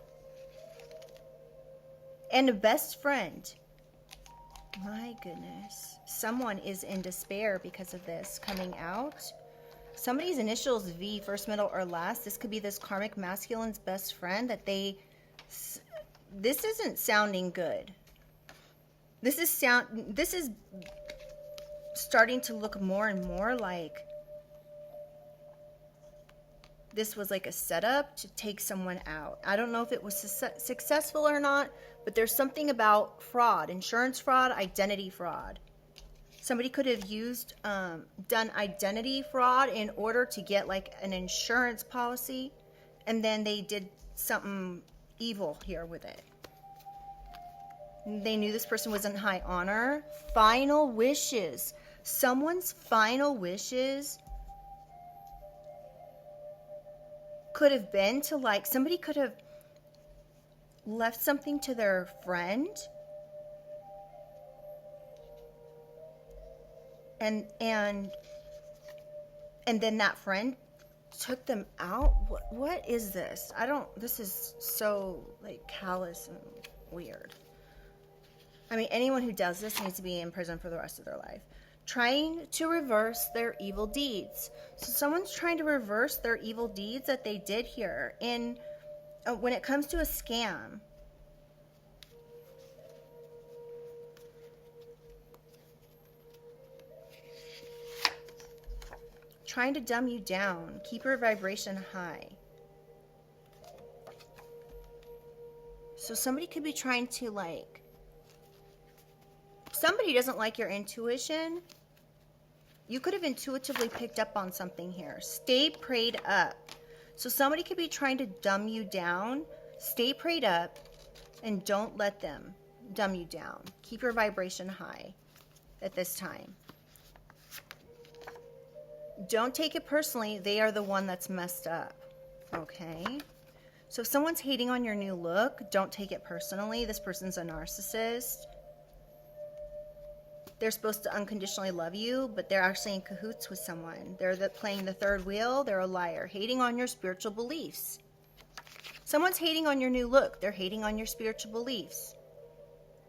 and a best friend. My goodness. Someone is in despair because of this coming out. Somebody's initials V, first, middle, or last. This could be this karmic masculine's best friend that they... This isn't sounding good. This is starting to look more and more like this was like a setup to take someone out. I don't know if it was successful or not, but there's something about fraud, insurance fraud, identity fraud. Somebody could have used, done identity fraud in order to get like an insurance policy, and then they did something evil here with it. They knew this person was in high honor. Final wishes. Someone's final wishes could have been to like, somebody could have left something to their friend and then that friend took them out. What is this? This is so like callous and weird. I mean, anyone who does this needs to be in prison for the rest of their life. Trying to reverse their evil deeds. So someone's trying to reverse their evil deeds that they did here. In when it comes to a scam, trying to dumb you down, keep your vibration high. So somebody could be trying to like, somebody doesn't like your intuition. You could have intuitively picked up on something here. Stay prayed up. So somebody could be trying to dumb you down. Stay prayed up and don't let them dumb you down. Keep your vibration high at this time. Don't take it personally. They are the one that's messed up. Okay? So if someone's hating on your new look, don't take it personally. This person's a narcissist. They're supposed to unconditionally love you, but they're actually in cahoots with someone. They're playing the third wheel. They're a liar. Hating on your spiritual beliefs. Someone's hating on your new look. They're hating on your spiritual beliefs.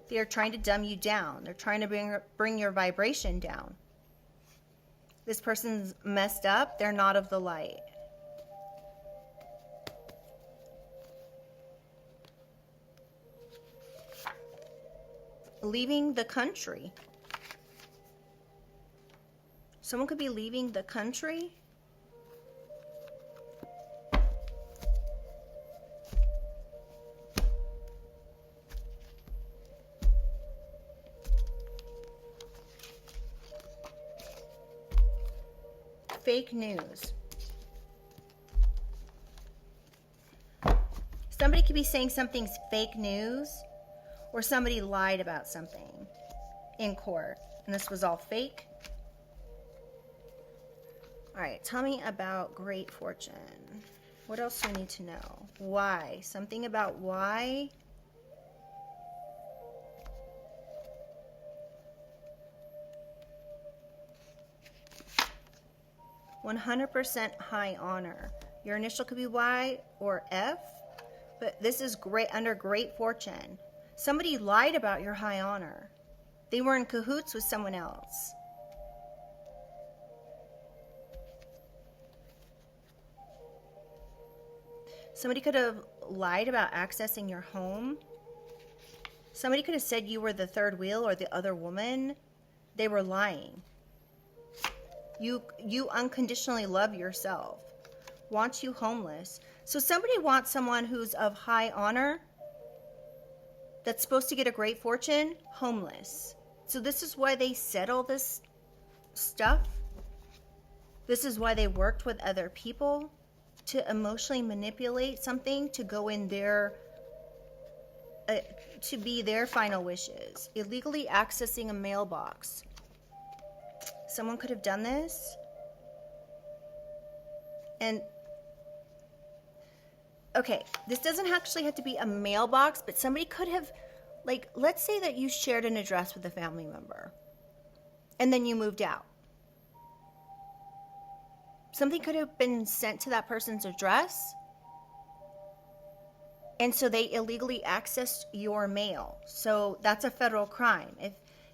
They are trying to dumb you down. They're trying to bring your vibration down. This person's messed up. They're not of the light. Leaving the country. Someone could be leaving the country. Fake news. Somebody could be saying something's fake news, or somebody lied about something in court, and this was all fake. All right, tell me about great fortune. What else do I need to know? Why? Something about why? 100% high honor. Your initial could be Y or F, but this is great under great fortune. Somebody lied about your high honor. They were in cahoots with someone else. Somebody could have lied about accessing your home. Somebody could have said you were the third wheel or the other woman. They were lying. You unconditionally love yourself. Wants you homeless. So somebody wants someone who's of high honor, that's supposed to get a great fortune, homeless. So this is why they said all this stuff. This is why they worked with other people to emotionally manipulate something to go in their, to be their final wishes. Illegally accessing a mailbox. Someone could have done this. And, okay, this doesn't actually have to be a mailbox, but somebody could have, like, let's say that you shared an address with a family member, and then you moved out. Something could have been sent to that person's address, and so they illegally accessed your mail. So that's a federal crime.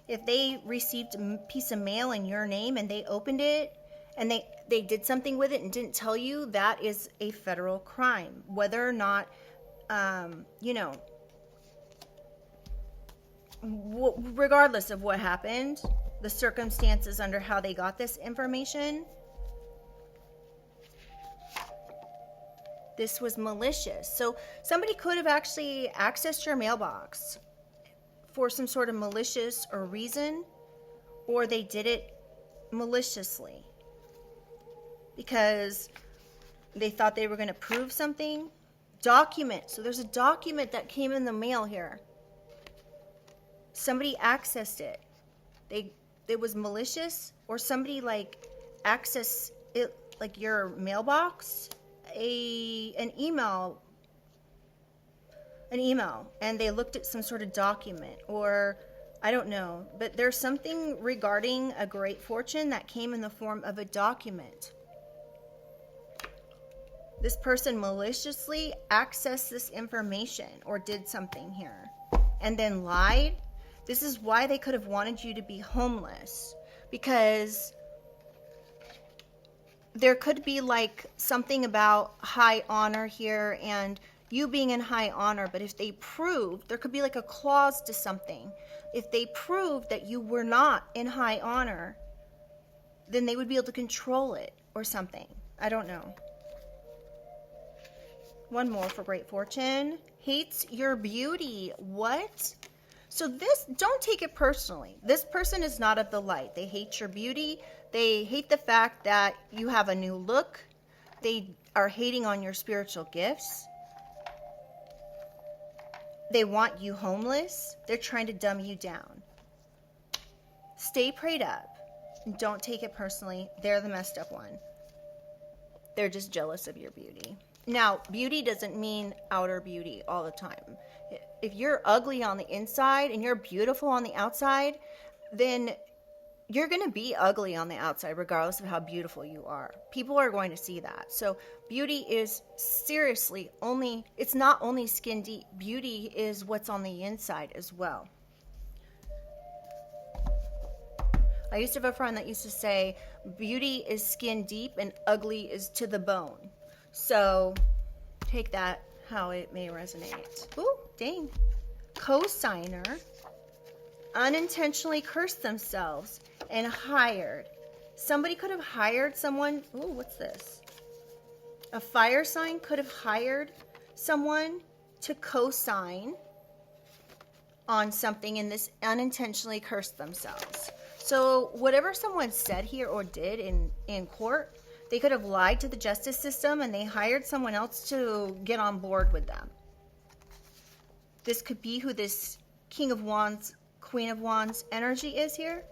If they received a piece of mail in your name and they opened it and they did something with it and didn't tell you, that is a federal crime. Whether or not, regardless of what happened, the circumstances under how they got this information, this was malicious. So somebody could have actually accessed your mailbox for some sort of malicious or reason, or they did it maliciously because they thought they were going to prove something. Document. So there's a document that came in the mail here. Somebody accessed it. It was malicious, or somebody like accessed it, like your mailbox, an email, and they looked at some sort of document, or I don't know, but there's something regarding a great fortune that came in the form of a document. This person maliciously accessed this information or did something here and then lied. This is why they could have wanted you to be homeless, because there could be like something about high honor here and you being in high honor, but if they proved, there could be like a clause to something. If they proved that you were not in high honor, then they would be able to control it or something. I don't know. One more for great fortune. Hates your beauty. What? So this, don't take it personally. This person is not of the light. They hate your beauty. They hate the fact that you have a new look. They are hating on your spiritual gifts. They want you homeless. They're trying to dumb you down. Stay prayed up. Don't take it personally. They're the messed up one. They're just jealous of your beauty. Now, beauty doesn't mean outer beauty all the time. If you're ugly on the inside and you're beautiful on the outside, then you're going to be ugly on the outside regardless of how beautiful you are. People are going to see that. So beauty is seriously only, it's not only skin deep. Beauty is what's on the inside as well. I used to have a friend that used to say, beauty is skin deep and ugly is to the bone. So take that how it may resonate. Ooh, dang. Co-signer unintentionally cursed themselves and hired. Somebody could have hired someone. Ooh, what's this? A fire sign could have hired someone to co-sign on something, and this unintentionally cursed themselves. So whatever someone said here or did in court, they could have lied to the justice system and they hired someone else to get on board with them. This could be who this King of Wands, Queen of Wands energy is here.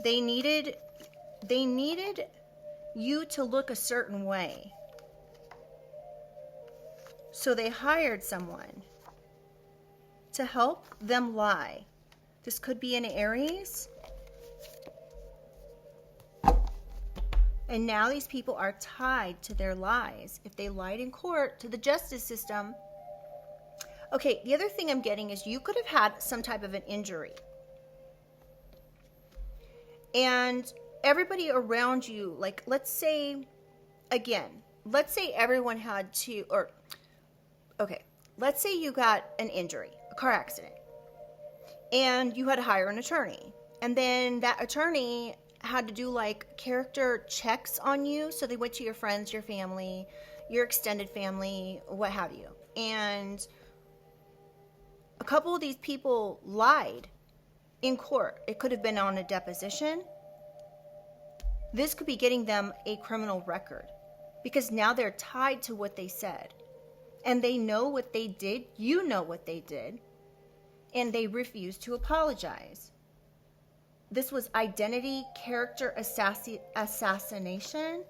They needed you to look a certain way. So they hired someone to help them lie. This could be an Aries. And now these people are tied to their lies. If they lied in court to the justice system. Okay, the other thing I'm getting is you could have had some type of an injury. And everybody around you, like, let's say, again, let's say everyone had to, or, okay, let's say you got an injury, a car accident, and you had to hire an attorney. And then that attorney had to do like character checks on you. So they went to your friends, your family, your extended family, what have you. And a couple of these people lied in court. It could have been on a deposition. This could be getting them a criminal record because now they're tied to what they said. And they know what they did. You know what they did. And they refuse to apologize. This was identity, character assassination,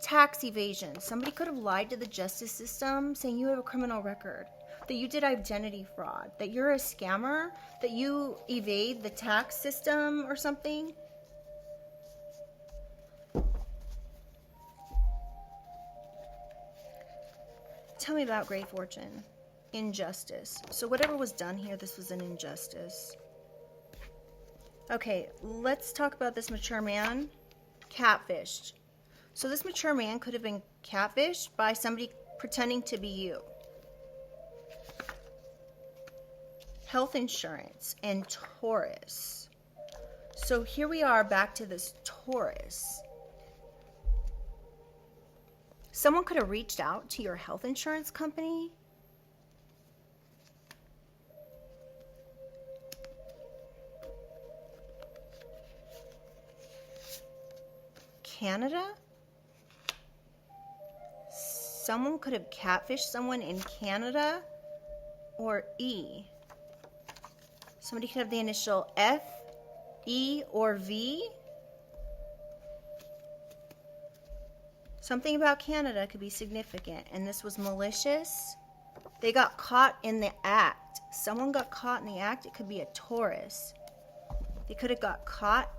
tax evasion. Somebody could have lied to the justice system saying you have a criminal record, that you did identity fraud, that you're a scammer, that you evade the tax system or something. Tell me about great fortune. Injustice. So whatever was done here, this was an injustice. Okay, let's talk about this mature man. Catfished. So this mature man could have been catfished by somebody pretending to be you. Health insurance and Taurus. So here we are back to this Taurus. Someone could have reached out to your health insurance company. Canada? Someone could have catfished someone in Canada. Or E. Somebody could have the initial F, E, or V. Something about Canada could be significant. And this was malicious. They got caught in the act. Someone got caught in the act. It could be a Taurus. They could have got caught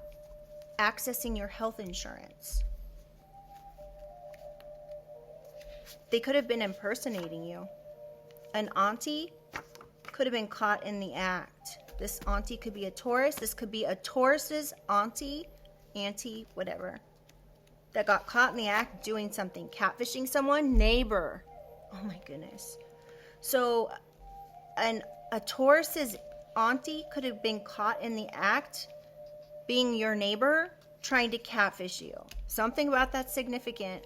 accessing your health insurance. They could have been impersonating you. An auntie could have been caught in the act. This auntie could be a Taurus. This could be a Taurus's auntie, whatever, that got caught in the act doing something, catfishing someone, neighbor. Oh my goodness. So a Taurus's auntie could have been caught in the act being your neighbor, trying to catfish you. Something about that's significant.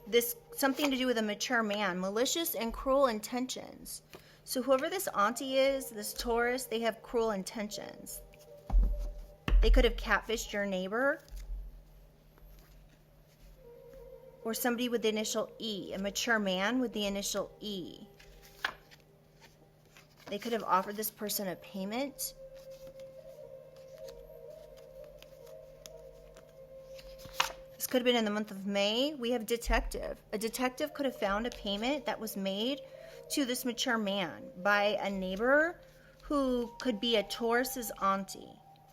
This something to do with a mature man, malicious and cruel intentions. So whoever this auntie is, this Taurus, they have cruel intentions. They could have catfished your neighbor. Or somebody with the initial E, a mature man with the initial E. They could have offered this person a payment. This could have been in the month of May. We have detective. A detective could have found a payment that was made to this mature man by a neighbor who could be a Taurus's auntie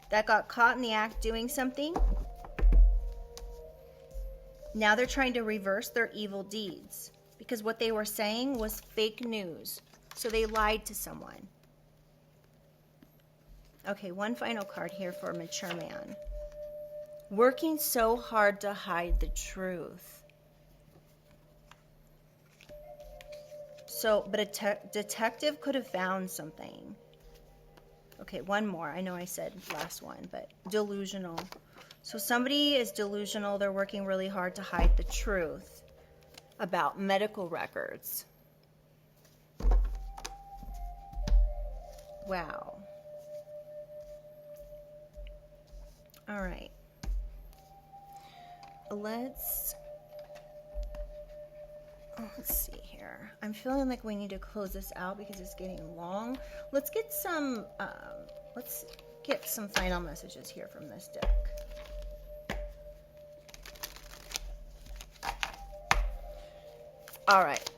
that got caught in the act doing something. Now they're trying to reverse their evil deeds because what they were saying was fake news. So they lied to someone. Okay, one final card here for a mature man. Working so hard to hide the truth. So, but a detective could have found something. Okay, one more. I know I said last one, but delusional. So somebody is delusional. They're working really hard to hide the truth about medical records. Wow. All right. Let's see here. I'm feeling like we need to close this out because it's getting long. Let's get some final messages here from this deck. All right.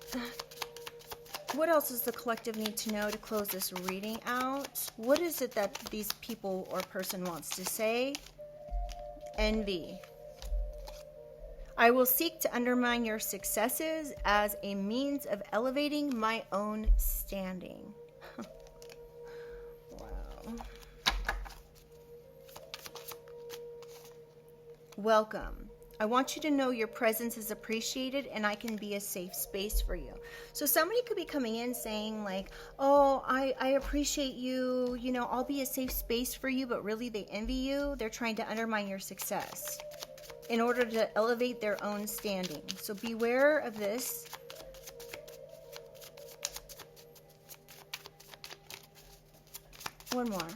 What else does the collective need to know to close this reading out? What is it that these people or person wants to say? Envy. I will seek to undermine your successes as a means of elevating my own standing. Wow. Welcome. I want you to know your presence is appreciated and I can be a safe space for you. So somebody could be coming in saying like, oh, I appreciate you, you know, I'll be a safe space for you, but really they envy you. They're trying to undermine your success in order to elevate their own standing. So beware of this. One more.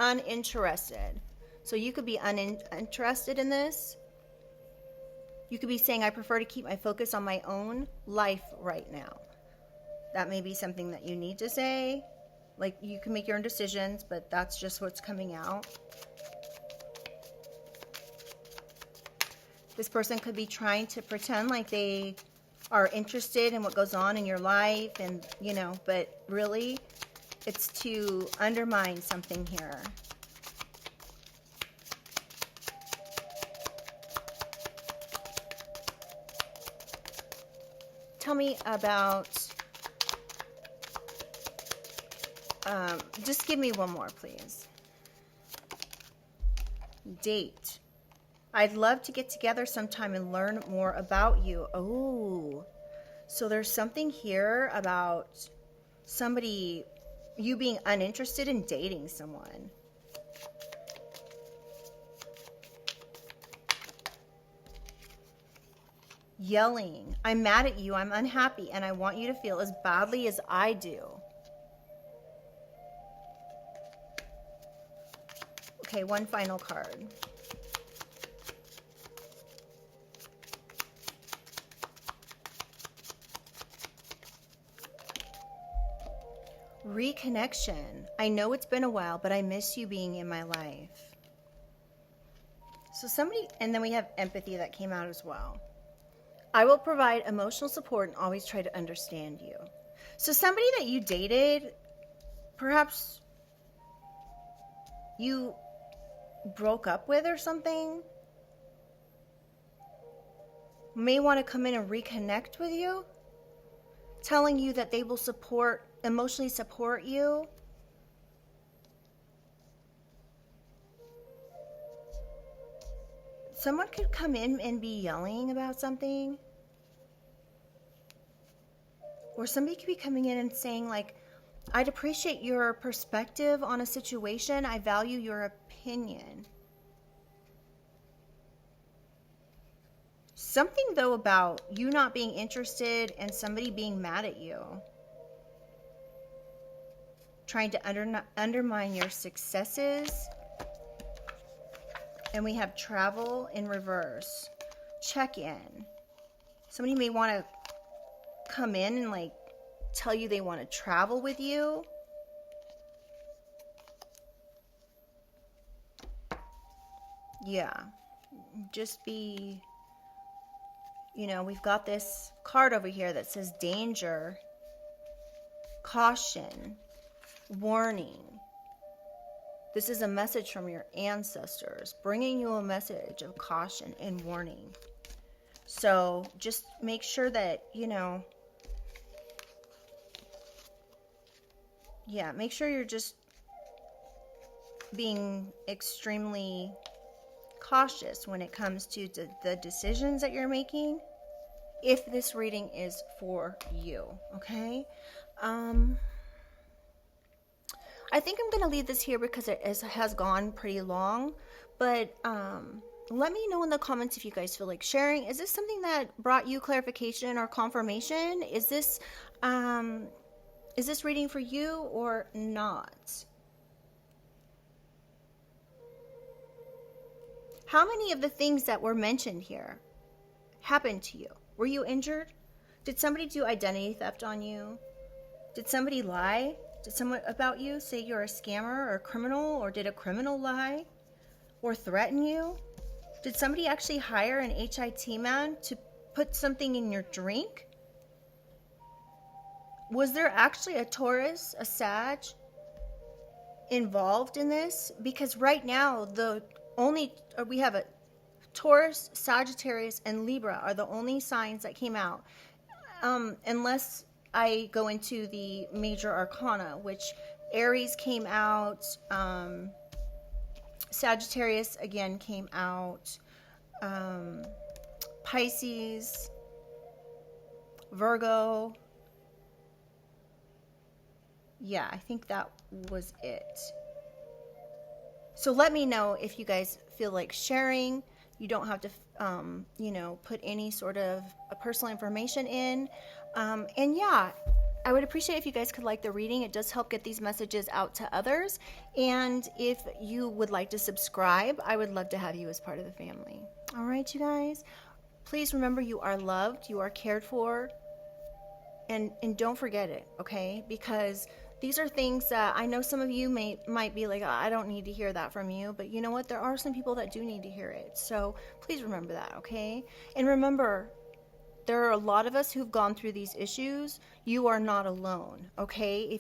Uninterested. So you could be uninterested in this. You could be saying, I prefer to keep my focus on my own life right now. That may be something that you need to say. Like, you can make your own decisions, but that's just what's coming out. This person could be trying to pretend like they are interested in what goes on in your life, and, you know, but really, it's to undermine something here. Tell me about, just give me one more, please. Date. I'd love to get together sometime and learn more about you. Oh, so there's something here about somebody, you being uninterested in dating someone. Yelling. I'm mad at you. I'm unhappy and I want you to feel as badly as I do. Okay, one final card. Reconnection. I know it's been a while, but I miss you being in my life. So somebody, and then we have empathy that came out as well. I will provide emotional support and always try to understand you. So somebody that you dated, perhaps you broke up with or something, may want to come in and reconnect with you, telling you that they will emotionally support you. Someone could come in and be yelling about something. Or somebody could be coming in and saying like, I'd appreciate your perspective on a situation. I value your opinion. Something though about you not being interested and somebody being mad at you. Trying to undermine your successes. And we have travel in reverse. Check in. Somebody may want to come in and like tell you they want to travel with you. Yeah. Just be, you know, we've got this card over here that says danger, caution, warning. This is a message from your ancestors, bringing you a message of caution and warning. So just make sure that, you know, yeah, make sure you're just being extremely cautious when it comes to the decisions that you're making, if this reading is for you, okay? I think I'm going to leave this here because it has gone pretty long, but let me know in the comments if you guys feel like sharing. Is this something that brought you clarification or confirmation? Is this reading for you or not? How many of the things that were mentioned here happened to you? Were you injured? Did somebody do identity theft on you? Did somebody lie? Did someone about you say you're a scammer or a criminal, or did a criminal lie or threaten you? Did somebody actually hire an HIT man to put something in your drink? Was there actually a Taurus, a Sag involved in this? Because right now, the only, we have a Taurus, Sagittarius, and Libra are the only signs that came out. Unless I go into the major arcana, which Aries came out, Sagittarius again came out, um, Pisces, Virgo. Yeah, I think that was it. So let me know if you guys feel like sharing. You don't have to, put any sort of personal information in. And yeah, I would appreciate if you guys could like the reading. It does help get these messages out to others. And if you would like to subscribe, I would love to have you as part of the family. All right, you guys. Please remember you are loved, you are cared for, and don't forget it, okay? Because these are things that I know some of you might be like, "Oh, I don't need to hear that from you," but you know what? There are some people that do need to hear it. So please remember that, okay? And remember, there are a lot of us who've gone through these issues. You are not alone, okay?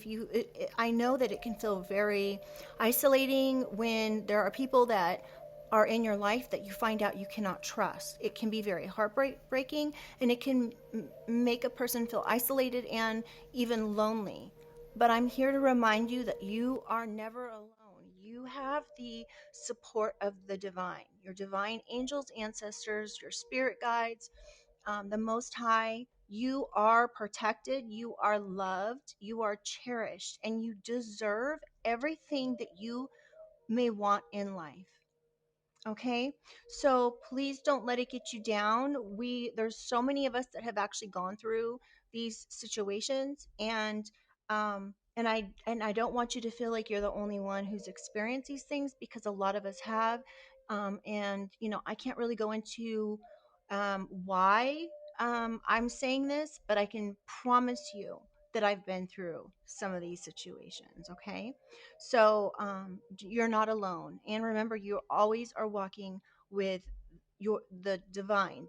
I know that it can feel very isolating when there are people that are in your life that you find out you cannot trust. It can be very heartbreaking, and it can make a person feel isolated and even lonely. But I'm here to remind you that you are never alone. You have the support of the divine, your divine angels, ancestors, your spirit guides, the Most High. You are protected, you are loved, you are cherished, and you deserve everything that you may want in life. Okay, so please don't let it get you down. There's so many of us that have actually gone through these situations, and I don't want you to feel like you're the only one who's experienced these things, because a lot of us have. And I can't really go into why I'm saying this, but I can promise you that I've been through some of these situations. Okay, so you're not alone, and remember, you always are walking with the divine,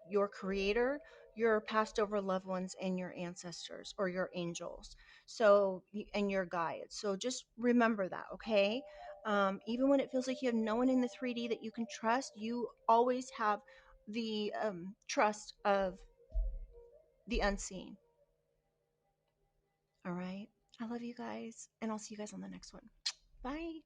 your creator, your past over loved ones, and your ancestors or your angels. So and your guides. So just remember that, okay? Even when it feels like you have no one in the 3D that you can trust, you always have the trust of the unseen. All right. I love you guys, and I'll see you guys on the next one. Bye.